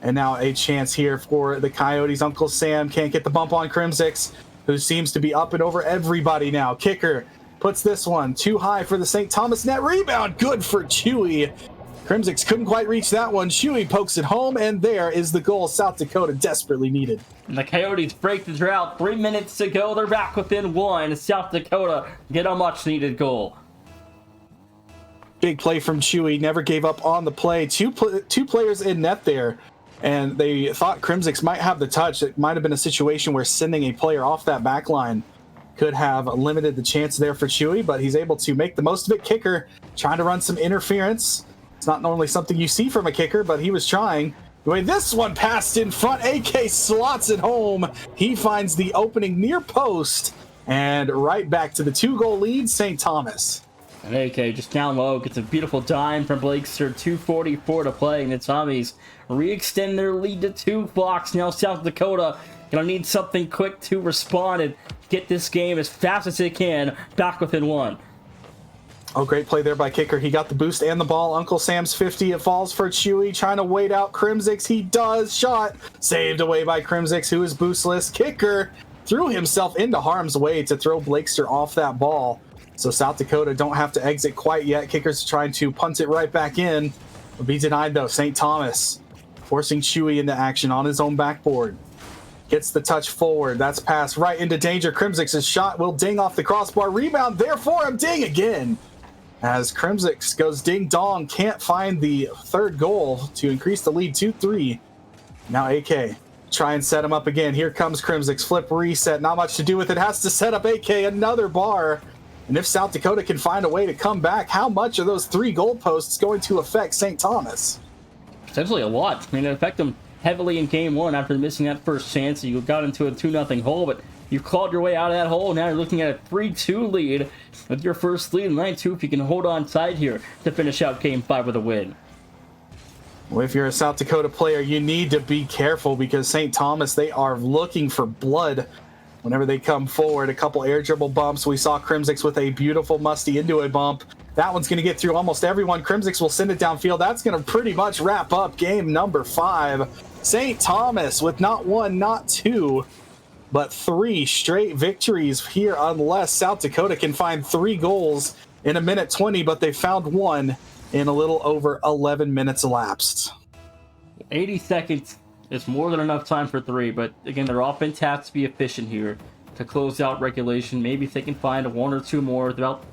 And now a chance here for the Coyotes. Uncle Sam can't get the bump on Crimsix, who seems to be up and over everybody now. Kicker puts this one too high for the St. Thomas net. Rebound, good for Chewy. Crimsix couldn't quite reach that one. Chewy pokes it home, and there is the goal South Dakota desperately needed. And the Coyotes break the drought. 3 minutes to go. They're back within 1. South Dakota get a much-needed goal. Big play from Chewy. Never gave up on the play. Two players in net there, and they thought Crimsix might have the touch. It might have been a situation where sending a player off that back line could have limited the chance there for Chewy, but he's able to make the most of it. Kicker trying to run some interference. It's not normally something you see from a kicker, but he was trying. The way this one passed in front, AK slots it home. He finds the opening near post, and right back to the 2-goal lead, St. Thomas. And AK just down low gets a beautiful dime from Blakester. 2:44 to play, and the Tommies re-extend their lead to 2 blocks. Now South Dakota gonna need something quick to respond and get this game as fast as they can back within 1. Oh, great play there by Kicker. He got the boost and the ball. Uncle Sam's 50. It falls for Chewy, trying to wait out Crimsix. He does. Shot saved away by Crimsix, who is boostless. Kicker threw himself into harm's way to throw Blakester off that ball. So South Dakota don't have to exit quite yet. Kicker's trying to punt it right back in. Will be denied, though. St. Thomas forcing Chewy into action on his own backboard. Gets the touch forward. That's passed right into danger. Crimsix's shot will ding off the crossbar. Rebound there for him. Ding again. As Crimsix goes ding-dong, can't find the 3rd goal to increase the lead 2-3. Now AK, try and set him up again. Here comes Crimsix, flip reset, not much to do with it. Has to set up AK, another bar. And if South Dakota can find a way to come back, how much are those 3 goalposts going to affect St. Thomas? Potentially a lot. I mean, it affected them heavily in game 1 after missing that first chance. You got into a 2-0 hole, but you've clawed your way out of that hole. Now you're looking at a 3-2 lead with your first lead in line 2 if you can hold on tight here to finish out game 5 with a win. Well, if you're a South Dakota player, you need to be careful because St. Thomas, they are looking for blood whenever they come forward. A couple air dribble bumps. We saw Crimsix with a beautiful musty into a bump. That one's going to get through almost everyone. Crimsix will send it downfield. That's going to pretty much wrap up game number 5. St. Thomas with not 1, not 2, but 3 straight victories here unless South Dakota can find 3 goals in 1:20, but they found 1 in a little over 11 minutes elapsed. 80 seconds is more than enough time for 3, but again, their offense has to be efficient here to close out regulation. Maybe if they can find 1 or 2 more with about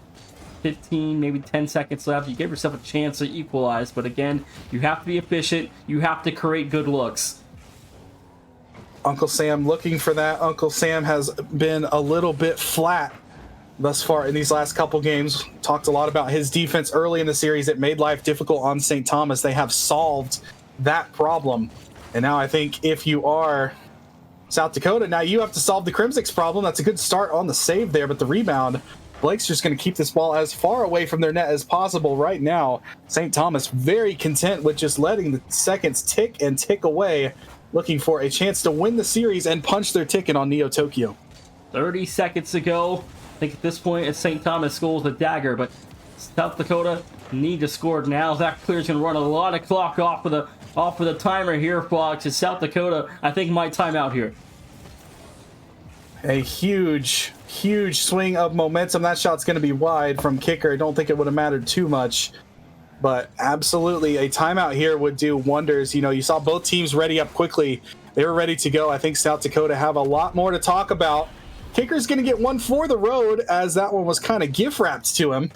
15, maybe 10 seconds left, you give yourself a chance to equalize, but again, you have to be efficient, you have to create good looks. Uncle Sam looking for that. Uncle Sam has been a little bit flat thus far in these last couple games. Talked a lot about his defense early in the series. It made life difficult on St. Thomas. They have solved that problem. And now I think if you are South Dakota, now you have to solve the Crimsix problem. That's a good start on the save there, but the rebound, Blake's just going to keep this ball as far away from their net as possible right now. St. Thomas very content with just letting the seconds tick and tick away, looking for a chance to win the series and punch their ticket on Neo Tokyo. 30 seconds to go. I think at this point, it's St. Thomas scores a dagger, but South Dakota need to score now. Zach Clear's going to run a lot of clock off of the timer here, Fox. It's South Dakota, I think, might time out here. A huge swing of momentum. That shot's going to be wide from kicker. I don't think it would have mattered too much, but absolutely a timeout here would do wonders. You know, you saw both teams ready up quickly. They were ready to go. I think South Dakota have a lot more to talk about. Kicker's going to get one for the road, as that one was kind of gift wrapped to him,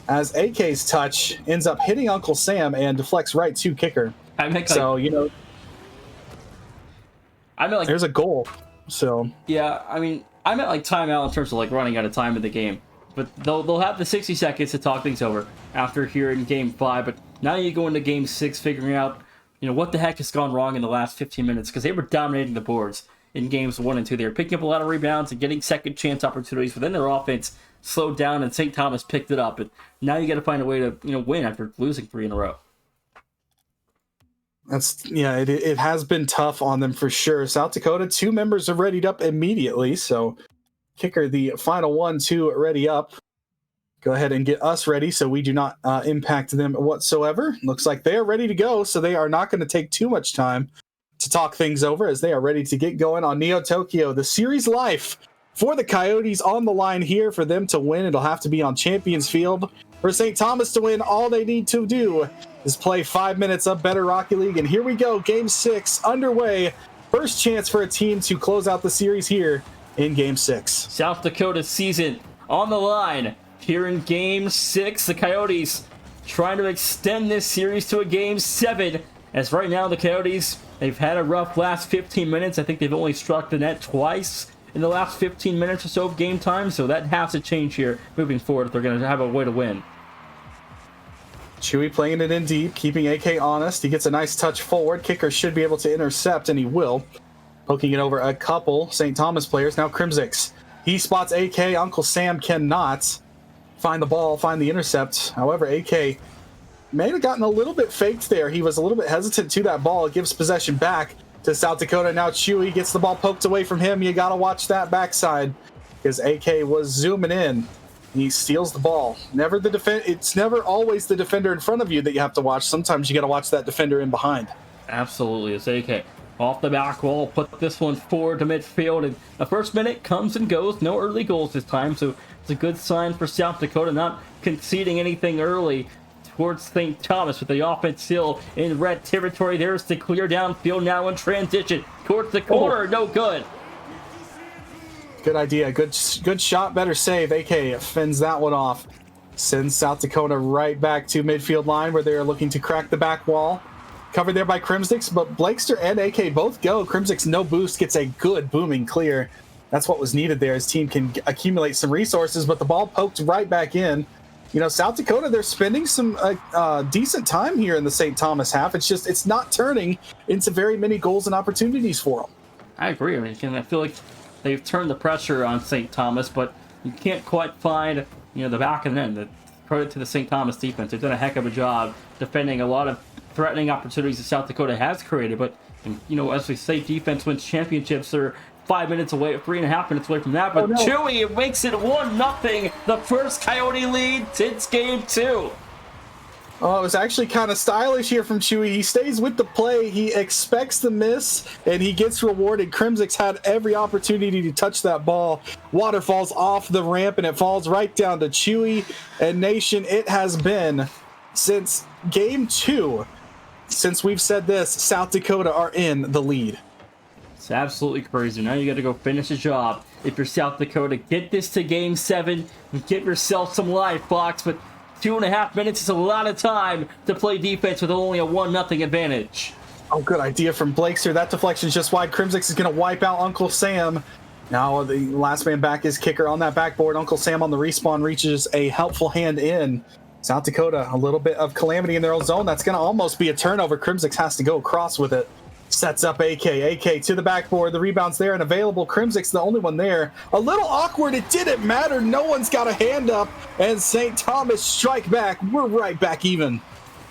as AK's touch ends up hitting Uncle Sam and deflects right to kicker. I mean, so, you know, there's a goal. So yeah, I mean, I meant like timeout in terms of like running out of time in the game, but they'll have the 60 seconds to talk things over after here in Game 5. But now you go into Game 6, figuring out, you know, what the heck has gone wrong in the last 15 minutes, because they were dominating the boards in Games 1 and 2. They were picking up a lot of rebounds and getting second chance opportunities, but then their offense slowed down and St. Thomas picked it up. And now you got to find a way to, you know, win after losing 3 in a row. It has been tough on them for sure. South Dakota, 2 members are readied up immediately. So kicker, the final 1-2 ready up. Go ahead and get us ready so we do not impact them whatsoever. Looks like they are ready to go, so they are not going to take too much time to talk things over, as they are ready to get going on Neo Tokyo. The series life for the Coyotes on the line here. For them to win, it'll have to be on Champions Field. For St. Thomas to win, all they need to do is play 5 minutes of Better Rocky League. And here we go, Game 6 underway. First chance for a team to close out the series here in Game 6. South Dakota's season on the line here in Game 6. The Coyotes trying to extend this series to a Game 7. As right now, the Coyotes, they've had a rough last 15 minutes. I think they've only struck the net twice in the last 15 minutes or so of game time. So that has to change here moving forward if they're going to have a way to win. Chewy playing it in deep, keeping AK honest. He gets a nice touch forward. Kicker should be able to intercept, and he will. Poking it over a couple St. Thomas players. Now Crimsix. He spots AK. Uncle Sam cannot find the ball, find the intercept. However, AK may have gotten a little bit faked there. He was a little bit hesitant to that ball. It gives possession back to South Dakota. Now Chewy gets the ball poked away from him. You got to watch that backside, because AK was zooming in. He steals the ball. It's never always the defender in front of you that you have to watch. Sometimes you got to watch that defender in behind. Absolutely. It's AK off the back wall. Put this one forward to midfield. And the first minute comes and goes. No early goals this time. So it's a good sign for South Dakota, not conceding anything early towards St. Thomas, with the offense still in red territory. There's the clear downfield now in transition towards the corner. No good. Good idea. Good shot. Better save. AK fends that one off. Sends South Dakota right back to midfield line, where they are looking to crack the back wall. Covered there by Crimsix, but Blakester and AK both go. Crimsix, no boost, gets a good booming clear. That's what was needed there. His team can accumulate some resources, but the ball poked right back in. You know, South Dakota, they're spending some decent time here in the St. Thomas half. It's not turning into very many goals and opportunities for them. I agree. I mean, I feel like they've turned the pressure on St. Thomas, but you can't quite find, you know, the back and end. The credit to the St. Thomas defense. They've done a heck of a job defending a lot of threatening opportunities that South Dakota has created. But, you know, as we say, defense wins championships. They're 5 minutes away, 3.5 minutes away from that. But Chewy makes it 1-0. The first Coyote lead since Game 2. Oh, it was actually kind of stylish here from Chewy. He stays with the play. He expects the miss, and he gets rewarded. Crimsix had every opportunity to touch that ball. Water falls off the ramp, and it falls right down to Chewy. And Nation, it has been since Game 2, since we've said this, South Dakota are in the lead. It's absolutely crazy. Now you got to go finish the job. If you're South Dakota, get this to Game 7 and give yourself some life, Fox. But 2.5 minutes is a lot of time to play defense with only a 1-0 advantage. Oh, good idea from Blakester. That deflection's just wide. Crimsix is going to wipe out Uncle Sam. Now the last man back is kicker on that backboard. Uncle Sam on the respawn reaches a helpful hand in. South Dakota, a little bit of calamity in their own zone. That's going to almost be a turnover. Crimsix has to go across with it. Sets up AK. AK to the backboard. The rebound's there and available. Crimsix the only one there. A little awkward. It didn't matter. No one's got a hand up. And St. Thomas strike back. We're right back even.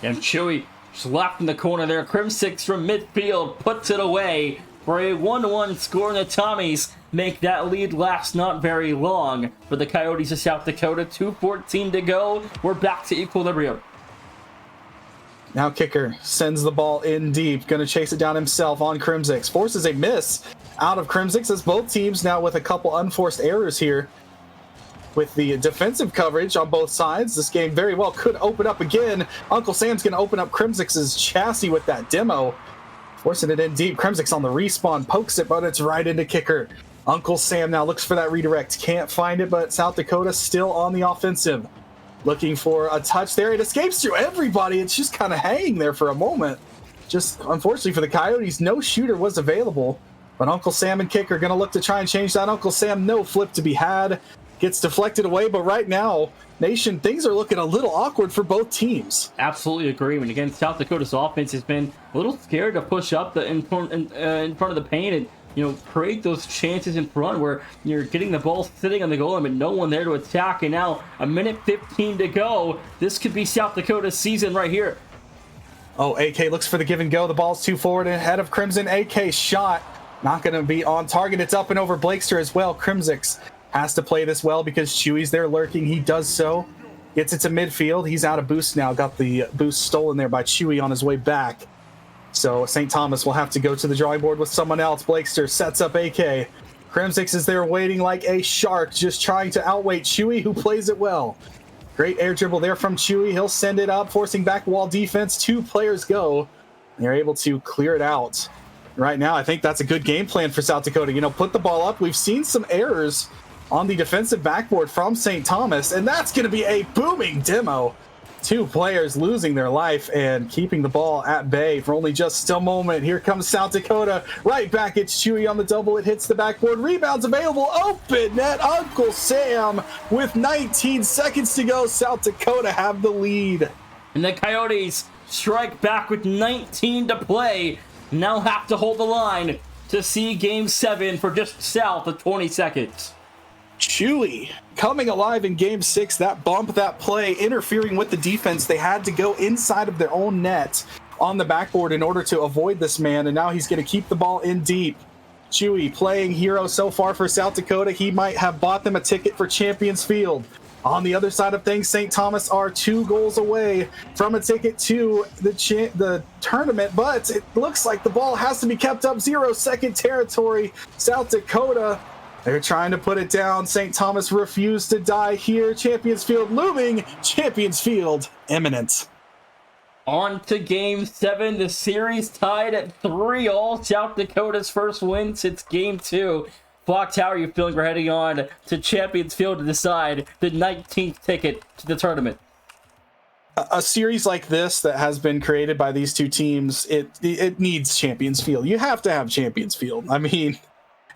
And Chewy just left in the corner there. Crimsix from midfield puts it away for a 1-1 score. And the Tommies make that lead last not very long for the Coyotes of South Dakota. 2:14 to go. We're back to equilibrium. Now kicker sends the ball in deep. Going to chase it down himself on Crimsix. Forces a miss out of Crimsix as both teams now with a couple unforced errors here. With the defensive coverage on both sides, this game very well could open up again. Uncle Sam's going to open up Crimsix's chassis with that demo. Forcing it in deep. Crimsix on the respawn. Pokes it, but it's right into kicker. Uncle Sam now looks for that redirect. Can't find it, but South Dakota still on the offensive. Looking for a touch there. It escapes through everybody. It's just kind of hanging there for a moment. Just unfortunately for the Coyotes, no shooter was available. But Uncle Sam and kicker are going to look to try and change that. Uncle Sam, no flip to be had. Gets deflected away, but right now, Nation, things are looking a little awkward for both teams. Absolutely agree. And again, South Dakota's offense has been a little scared to push up in front of the paint and create those chances in front where you're getting the ball sitting on the goal limit, no one there to attack, and now a minute 15 to go. This could be South Dakota's season right here. Oh, AK looks for the give and go. The ball's too forward ahead of Crimson. AK shot not going to be on target. It's up and over Blakester as well. Crimsix has to play this well because Chewy's there lurking. He does so. Gets it to midfield. He's out of boost now. Got the boost stolen there by Chewy on his way back. So St. Thomas will have to go to the drawing board with someone else. Blakester sets up AK. Crimsix is there waiting like a shark, just trying to outweight Chewy, who plays it well. Great air dribble there from Chewy. He'll send it up, forcing back wall defense. Two players go. They're able to clear it out. Right now, I think that's a good game plan for South Dakota. Put the ball up. We've seen some errors on the defensive backboard from St. Thomas, and that's going to be a booming demo. Two players losing their life and keeping the ball at bay for only just a moment. Here comes South Dakota. Right back, it's Chewy on the double. It hits the backboard. Rebounds available. Open net. Uncle Sam with 19 seconds to go. South Dakota have the lead. And the Coyotes strike back with 19 to play. Now have to hold the line to see Game 7 for just south of 20 seconds. Chewy coming alive in Game 6. That bump, that play, interfering with the defense. They had to go inside of their own net on the backboard in order to avoid this man, and now he's going to keep the ball in deep. Chewy playing hero so far for South Dakota. He might have bought them a ticket for Champions Field. On the other side of things, St. Thomas are 2 goals away from a ticket to the tournament, but it looks like the ball has to be kept up. 0-second territory. South Dakota, they're trying to put it down. St. Thomas refused to die here. Champions Field looming. Champions Field imminent. On to Game 7. The series tied at 3-all. South Dakota's first win since Game 2. Fox, how are you feeling? We're heading on to Champions Field to decide the 19th ticket to the tournament. A series like this that has been created by these two teams, it needs Champions Field. You have to have Champions Field. I mean,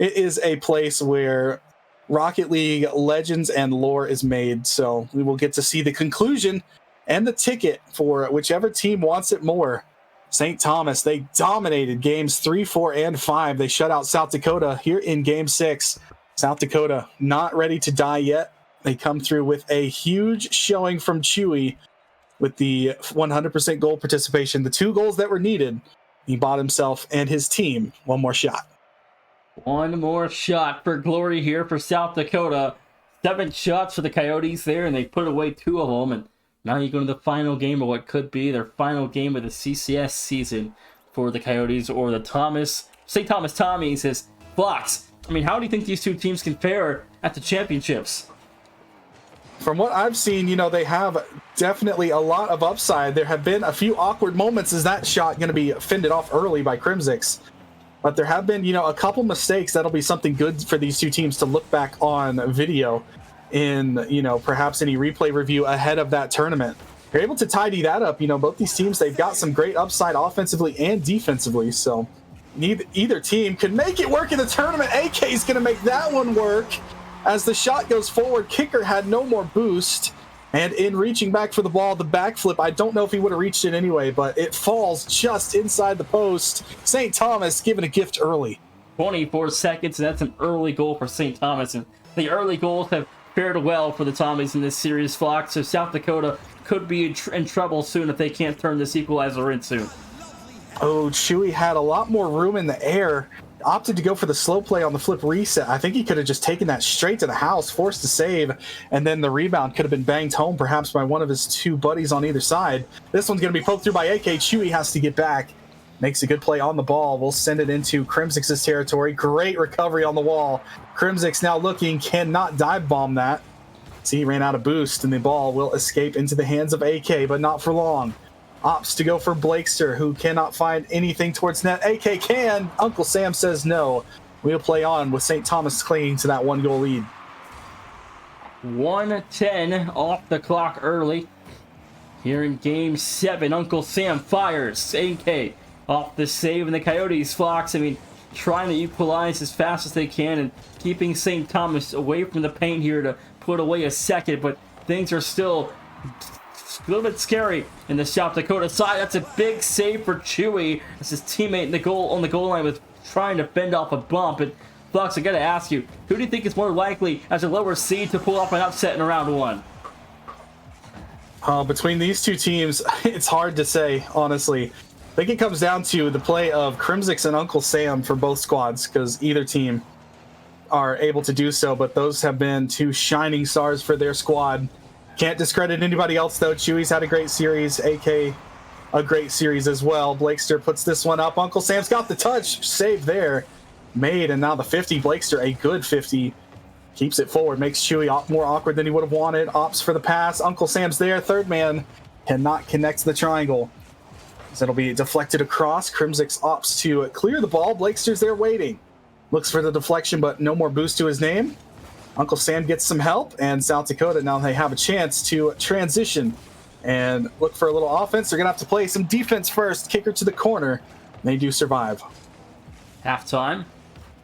it is a place where Rocket League legends and lore is made, so we will get to see the conclusion and the ticket for whichever team wants it more. St. Thomas, they dominated games 3, 4, and 5. They shut out South Dakota here in Game 6. South Dakota not ready to die yet. They come through with a huge showing from Chewy with the 100% goal participation. The 2 goals that were needed, he bought himself and his team one more shot. One more shot for glory here for South Dakota. 7 shots for the Coyotes there, and they put away 2 of them. And now you go to the final game of what could be their final game of the CCS season for the Coyotes, or the St. Thomas Tommies as Fox. I mean, how do you think these two teams can fare at the championships? From what I've seen, they have definitely a lot of upside. There have been a few awkward moments as that shot going to be fended off early by Crimsix. But there have been, a couple mistakes that'll be something good for these two teams to look back on video in, perhaps any replay review ahead of that tournament. You're able to tidy that up. Both these teams, they've got some great upside offensively and defensively. So either team can make it work in the tournament. AK is going to make that one work. As the shot goes forward, kicker had no more boost. And in reaching back for the ball, the backflip, I don't know if he would have reached it anyway, but it falls just inside the post. St. Thomas given a gift early. 24 seconds, and that's an early goal for St. Thomas. And the early goals have fared well for the Tommies in this series, Flock. So South Dakota could be in trouble soon if they can't turn this equalizer in soon. Oh, Chewy had a lot more room in the air. Opted to go for the slow play on the flip reset. I think he could have just taken that straight to the house, forced to save, and then the rebound could have been banged home perhaps by one of his two buddies on either side. This one's going to be poked through by AK. Chewy has to get back. Makes a good play on the ball. We'll send it into Crimsix's territory. Great recovery on the wall. Crimsix now looking, cannot dive bomb that. See, he ran out of boost, and the ball will escape into the hands of AK, but not for long. Opts to go for Blakester, who cannot find anything towards net. AK can. Uncle Sam says no. We'll play on with St. Thomas clinging to that 1-goal lead. 1:10 off the clock early. Here in Game 7, Uncle Sam fires. AK off the save, and the Coyotes, Fox, trying to equalize as fast as they can and keeping St. Thomas away from the paint here to put away a second, but things are still a little bit scary in the South Dakota side. That's a big save for Chewy as his teammate in the goal on the goal line was trying to fend off a bump. And Fox, I gotta ask you, who do you think is more likely as a lower seed to pull off an upset in round one? Between these two teams, it's hard to say, honestly. I think it comes down to the play of Crimsix and Uncle Sam for both squads, because either team are able to do so, but those have been two shining stars for their squad. Can't discredit anybody else, though. Chewy's had a great series. AK, a great series as well. Blakester puts this one up. Uncle Sam's got the touch. Save there. Made, and now the 50. Blakester, a good 50. Keeps it forward. Makes Chewy more awkward than he would have wanted. Opts for the pass. Uncle Sam's there. Third man cannot connect the triangle. So it'll be deflected across. Crimsix opts to clear the ball. Blakester's there waiting. Looks for the deflection, but no more boost to his name. Uncle Sam gets some help, and South Dakota, now they have a chance to transition and look for a little offense. They're going to have to play some defense first. Kicker to the corner. They do survive. Halftime.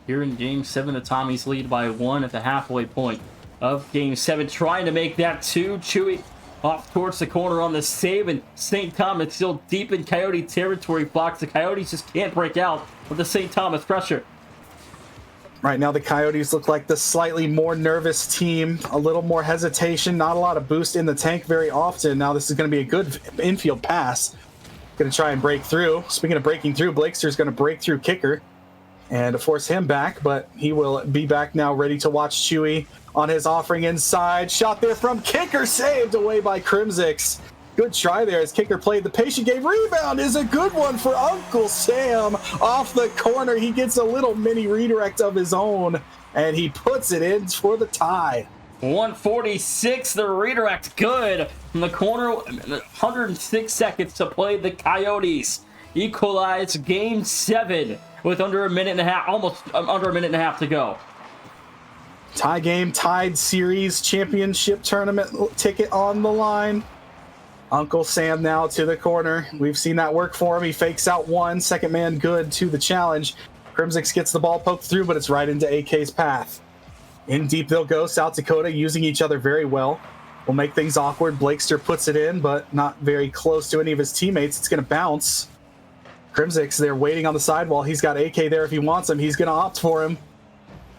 Here in Game 7, the Tommies lead by 1 at the halfway point of Game 7. Trying to make that 2. Chewy off towards the corner on the save, and St. Thomas still deep in Coyote territory. Blocks. The Coyotes just can't break out with the St. Thomas pressure. Right now, the Coyotes look like the slightly more nervous team, a little more hesitation, not a lot of boost in the tank very often. Now this is going to be a good infield pass. Going to try and break through. Speaking of breaking through, Blakester's going to break through kicker and force him back, but he will be back now ready to watch Chewy on his offering inside. Shot there from kicker, saved away by Crimsix. Good try there as kicker played the patient game. Rebound is a good one for Uncle Sam. Off the corner, he gets a little mini redirect of his own, and he puts it in for the tie. 146, the redirect good from the corner. 106 seconds to play. The Coyotes equalize Game 7 with under a minute and a half, almost under a minute and a half to go. Tie game, tied series, championship tournament ticket on the line. Uncle Sam now to the corner. We've seen that work for him. He fakes out one. Second man good to the challenge. Crimsix gets the ball poked through, but it's right into AK's path. In deep they'll go. South Dakota using each other very well. Will make things awkward. Blakester puts it in, but not very close to any of his teammates. It's going to bounce. Crimsix there waiting on the sidewall. He's got AK there if he wants him. He's going to opt for him.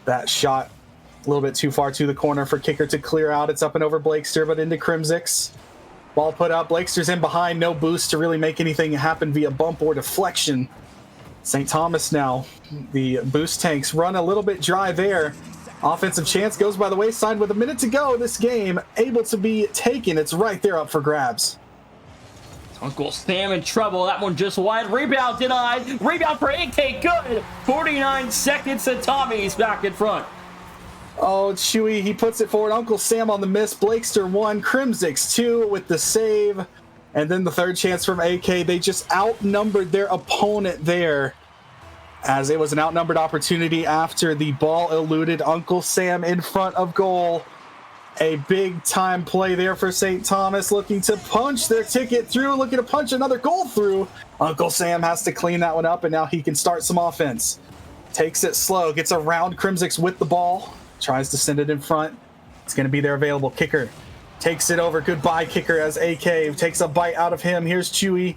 That shot a little bit too far to the corner for kicker to clear out. It's up and over Blakester, but into Crimsix. Ball put up. Blakester's in behind. No boost to really make anything happen via bump or deflection. St. Thomas now. The boost tanks run a little bit dry there. Offensive chance goes by the wayside with a minute to go. This game able to be taken. It's right there up for grabs. Uncle Sam in trouble. That one just wide. Rebound denied. Rebound for AK. Good. 49 seconds and Tommy's back in front. Oh, Chewy, he puts it forward. Uncle Sam on the miss. Blakester 1, Crimsix 2 with the save. And then the third chance from AK. They just outnumbered their opponent there, as it was an outnumbered opportunity after the ball eluded Uncle Sam in front of goal. A big time play there for St. Thomas, looking to punch their ticket through, looking to punch another goal through. Uncle Sam has to clean that one up, and now he can start some offense. Takes it slow, gets around Crimsix with the ball, tries to send it in front. It's going to be their available kicker. Takes it over. Goodbye, kicker, as AK takes a bite out of him. Here's Chewy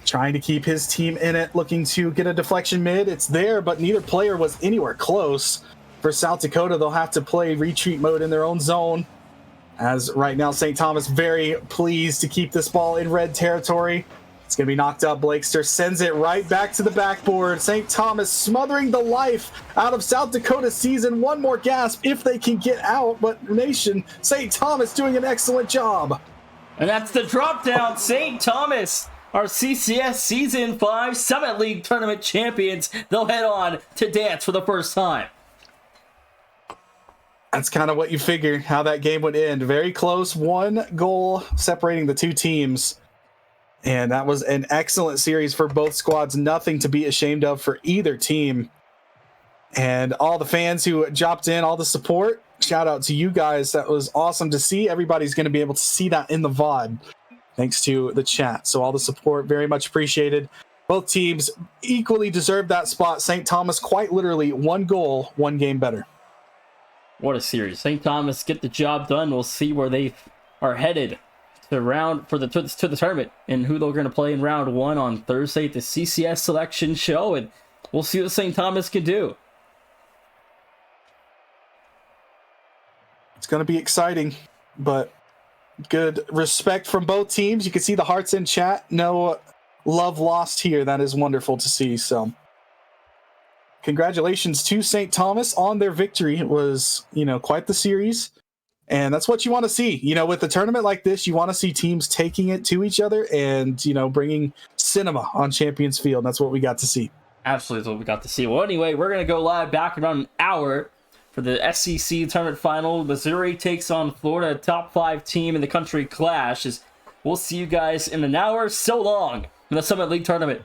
trying to keep his team in it, looking to get a deflection mid. It's there, but neither player was anywhere close. For South Dakota, they'll have to play retreat mode in their own zone. As right now, St. Thomas very pleased to keep this ball in red territory. It's going to be knocked up. Blakester sends it right back to the backboard. St. Thomas smothering the life out of South Dakota season. One more gasp if they can get out, but Nation, St. Thomas doing an excellent job. And that's the drop down. St. Thomas, our CCS Season 5 Summit League Tournament champions. They'll head on to dance for the first time. That's kind of what you figure, how that game would end. Very close, 1 goal separating the two teams. And that was an excellent series for both squads. Nothing to be ashamed of for either team. And all the fans who dropped in, all the support, shout out to you guys. That was awesome to see. Everybody's going to be able to see that in the VOD, thanks to the chat. So all the support, very much appreciated. Both teams equally deserved that spot. St. Thomas, quite literally 1 goal, 1 game better. What a series. St. Thomas get the job done. We'll see where they are headed to the tournament and who they're going to play in round 1 on Thursday at the CCS selection show, and we'll see what St. Thomas can do. It's going to be exciting, but good respect from both teams. You can see the hearts in chat. No love lost here. That is wonderful to see. So congratulations to St. Thomas on their victory. It was, quite the series. And that's what you want to see. With a tournament like this, you want to see teams taking it to each other and, bringing cinema on Champions Field. That's what we got to see. Absolutely, that's what we got to see. Well, anyway, we're going to go live back around an hour for the SEC tournament final. Missouri takes on Florida, top 5 team in the country clash. We'll see you guys in an hour. So long in the Summit League tournament.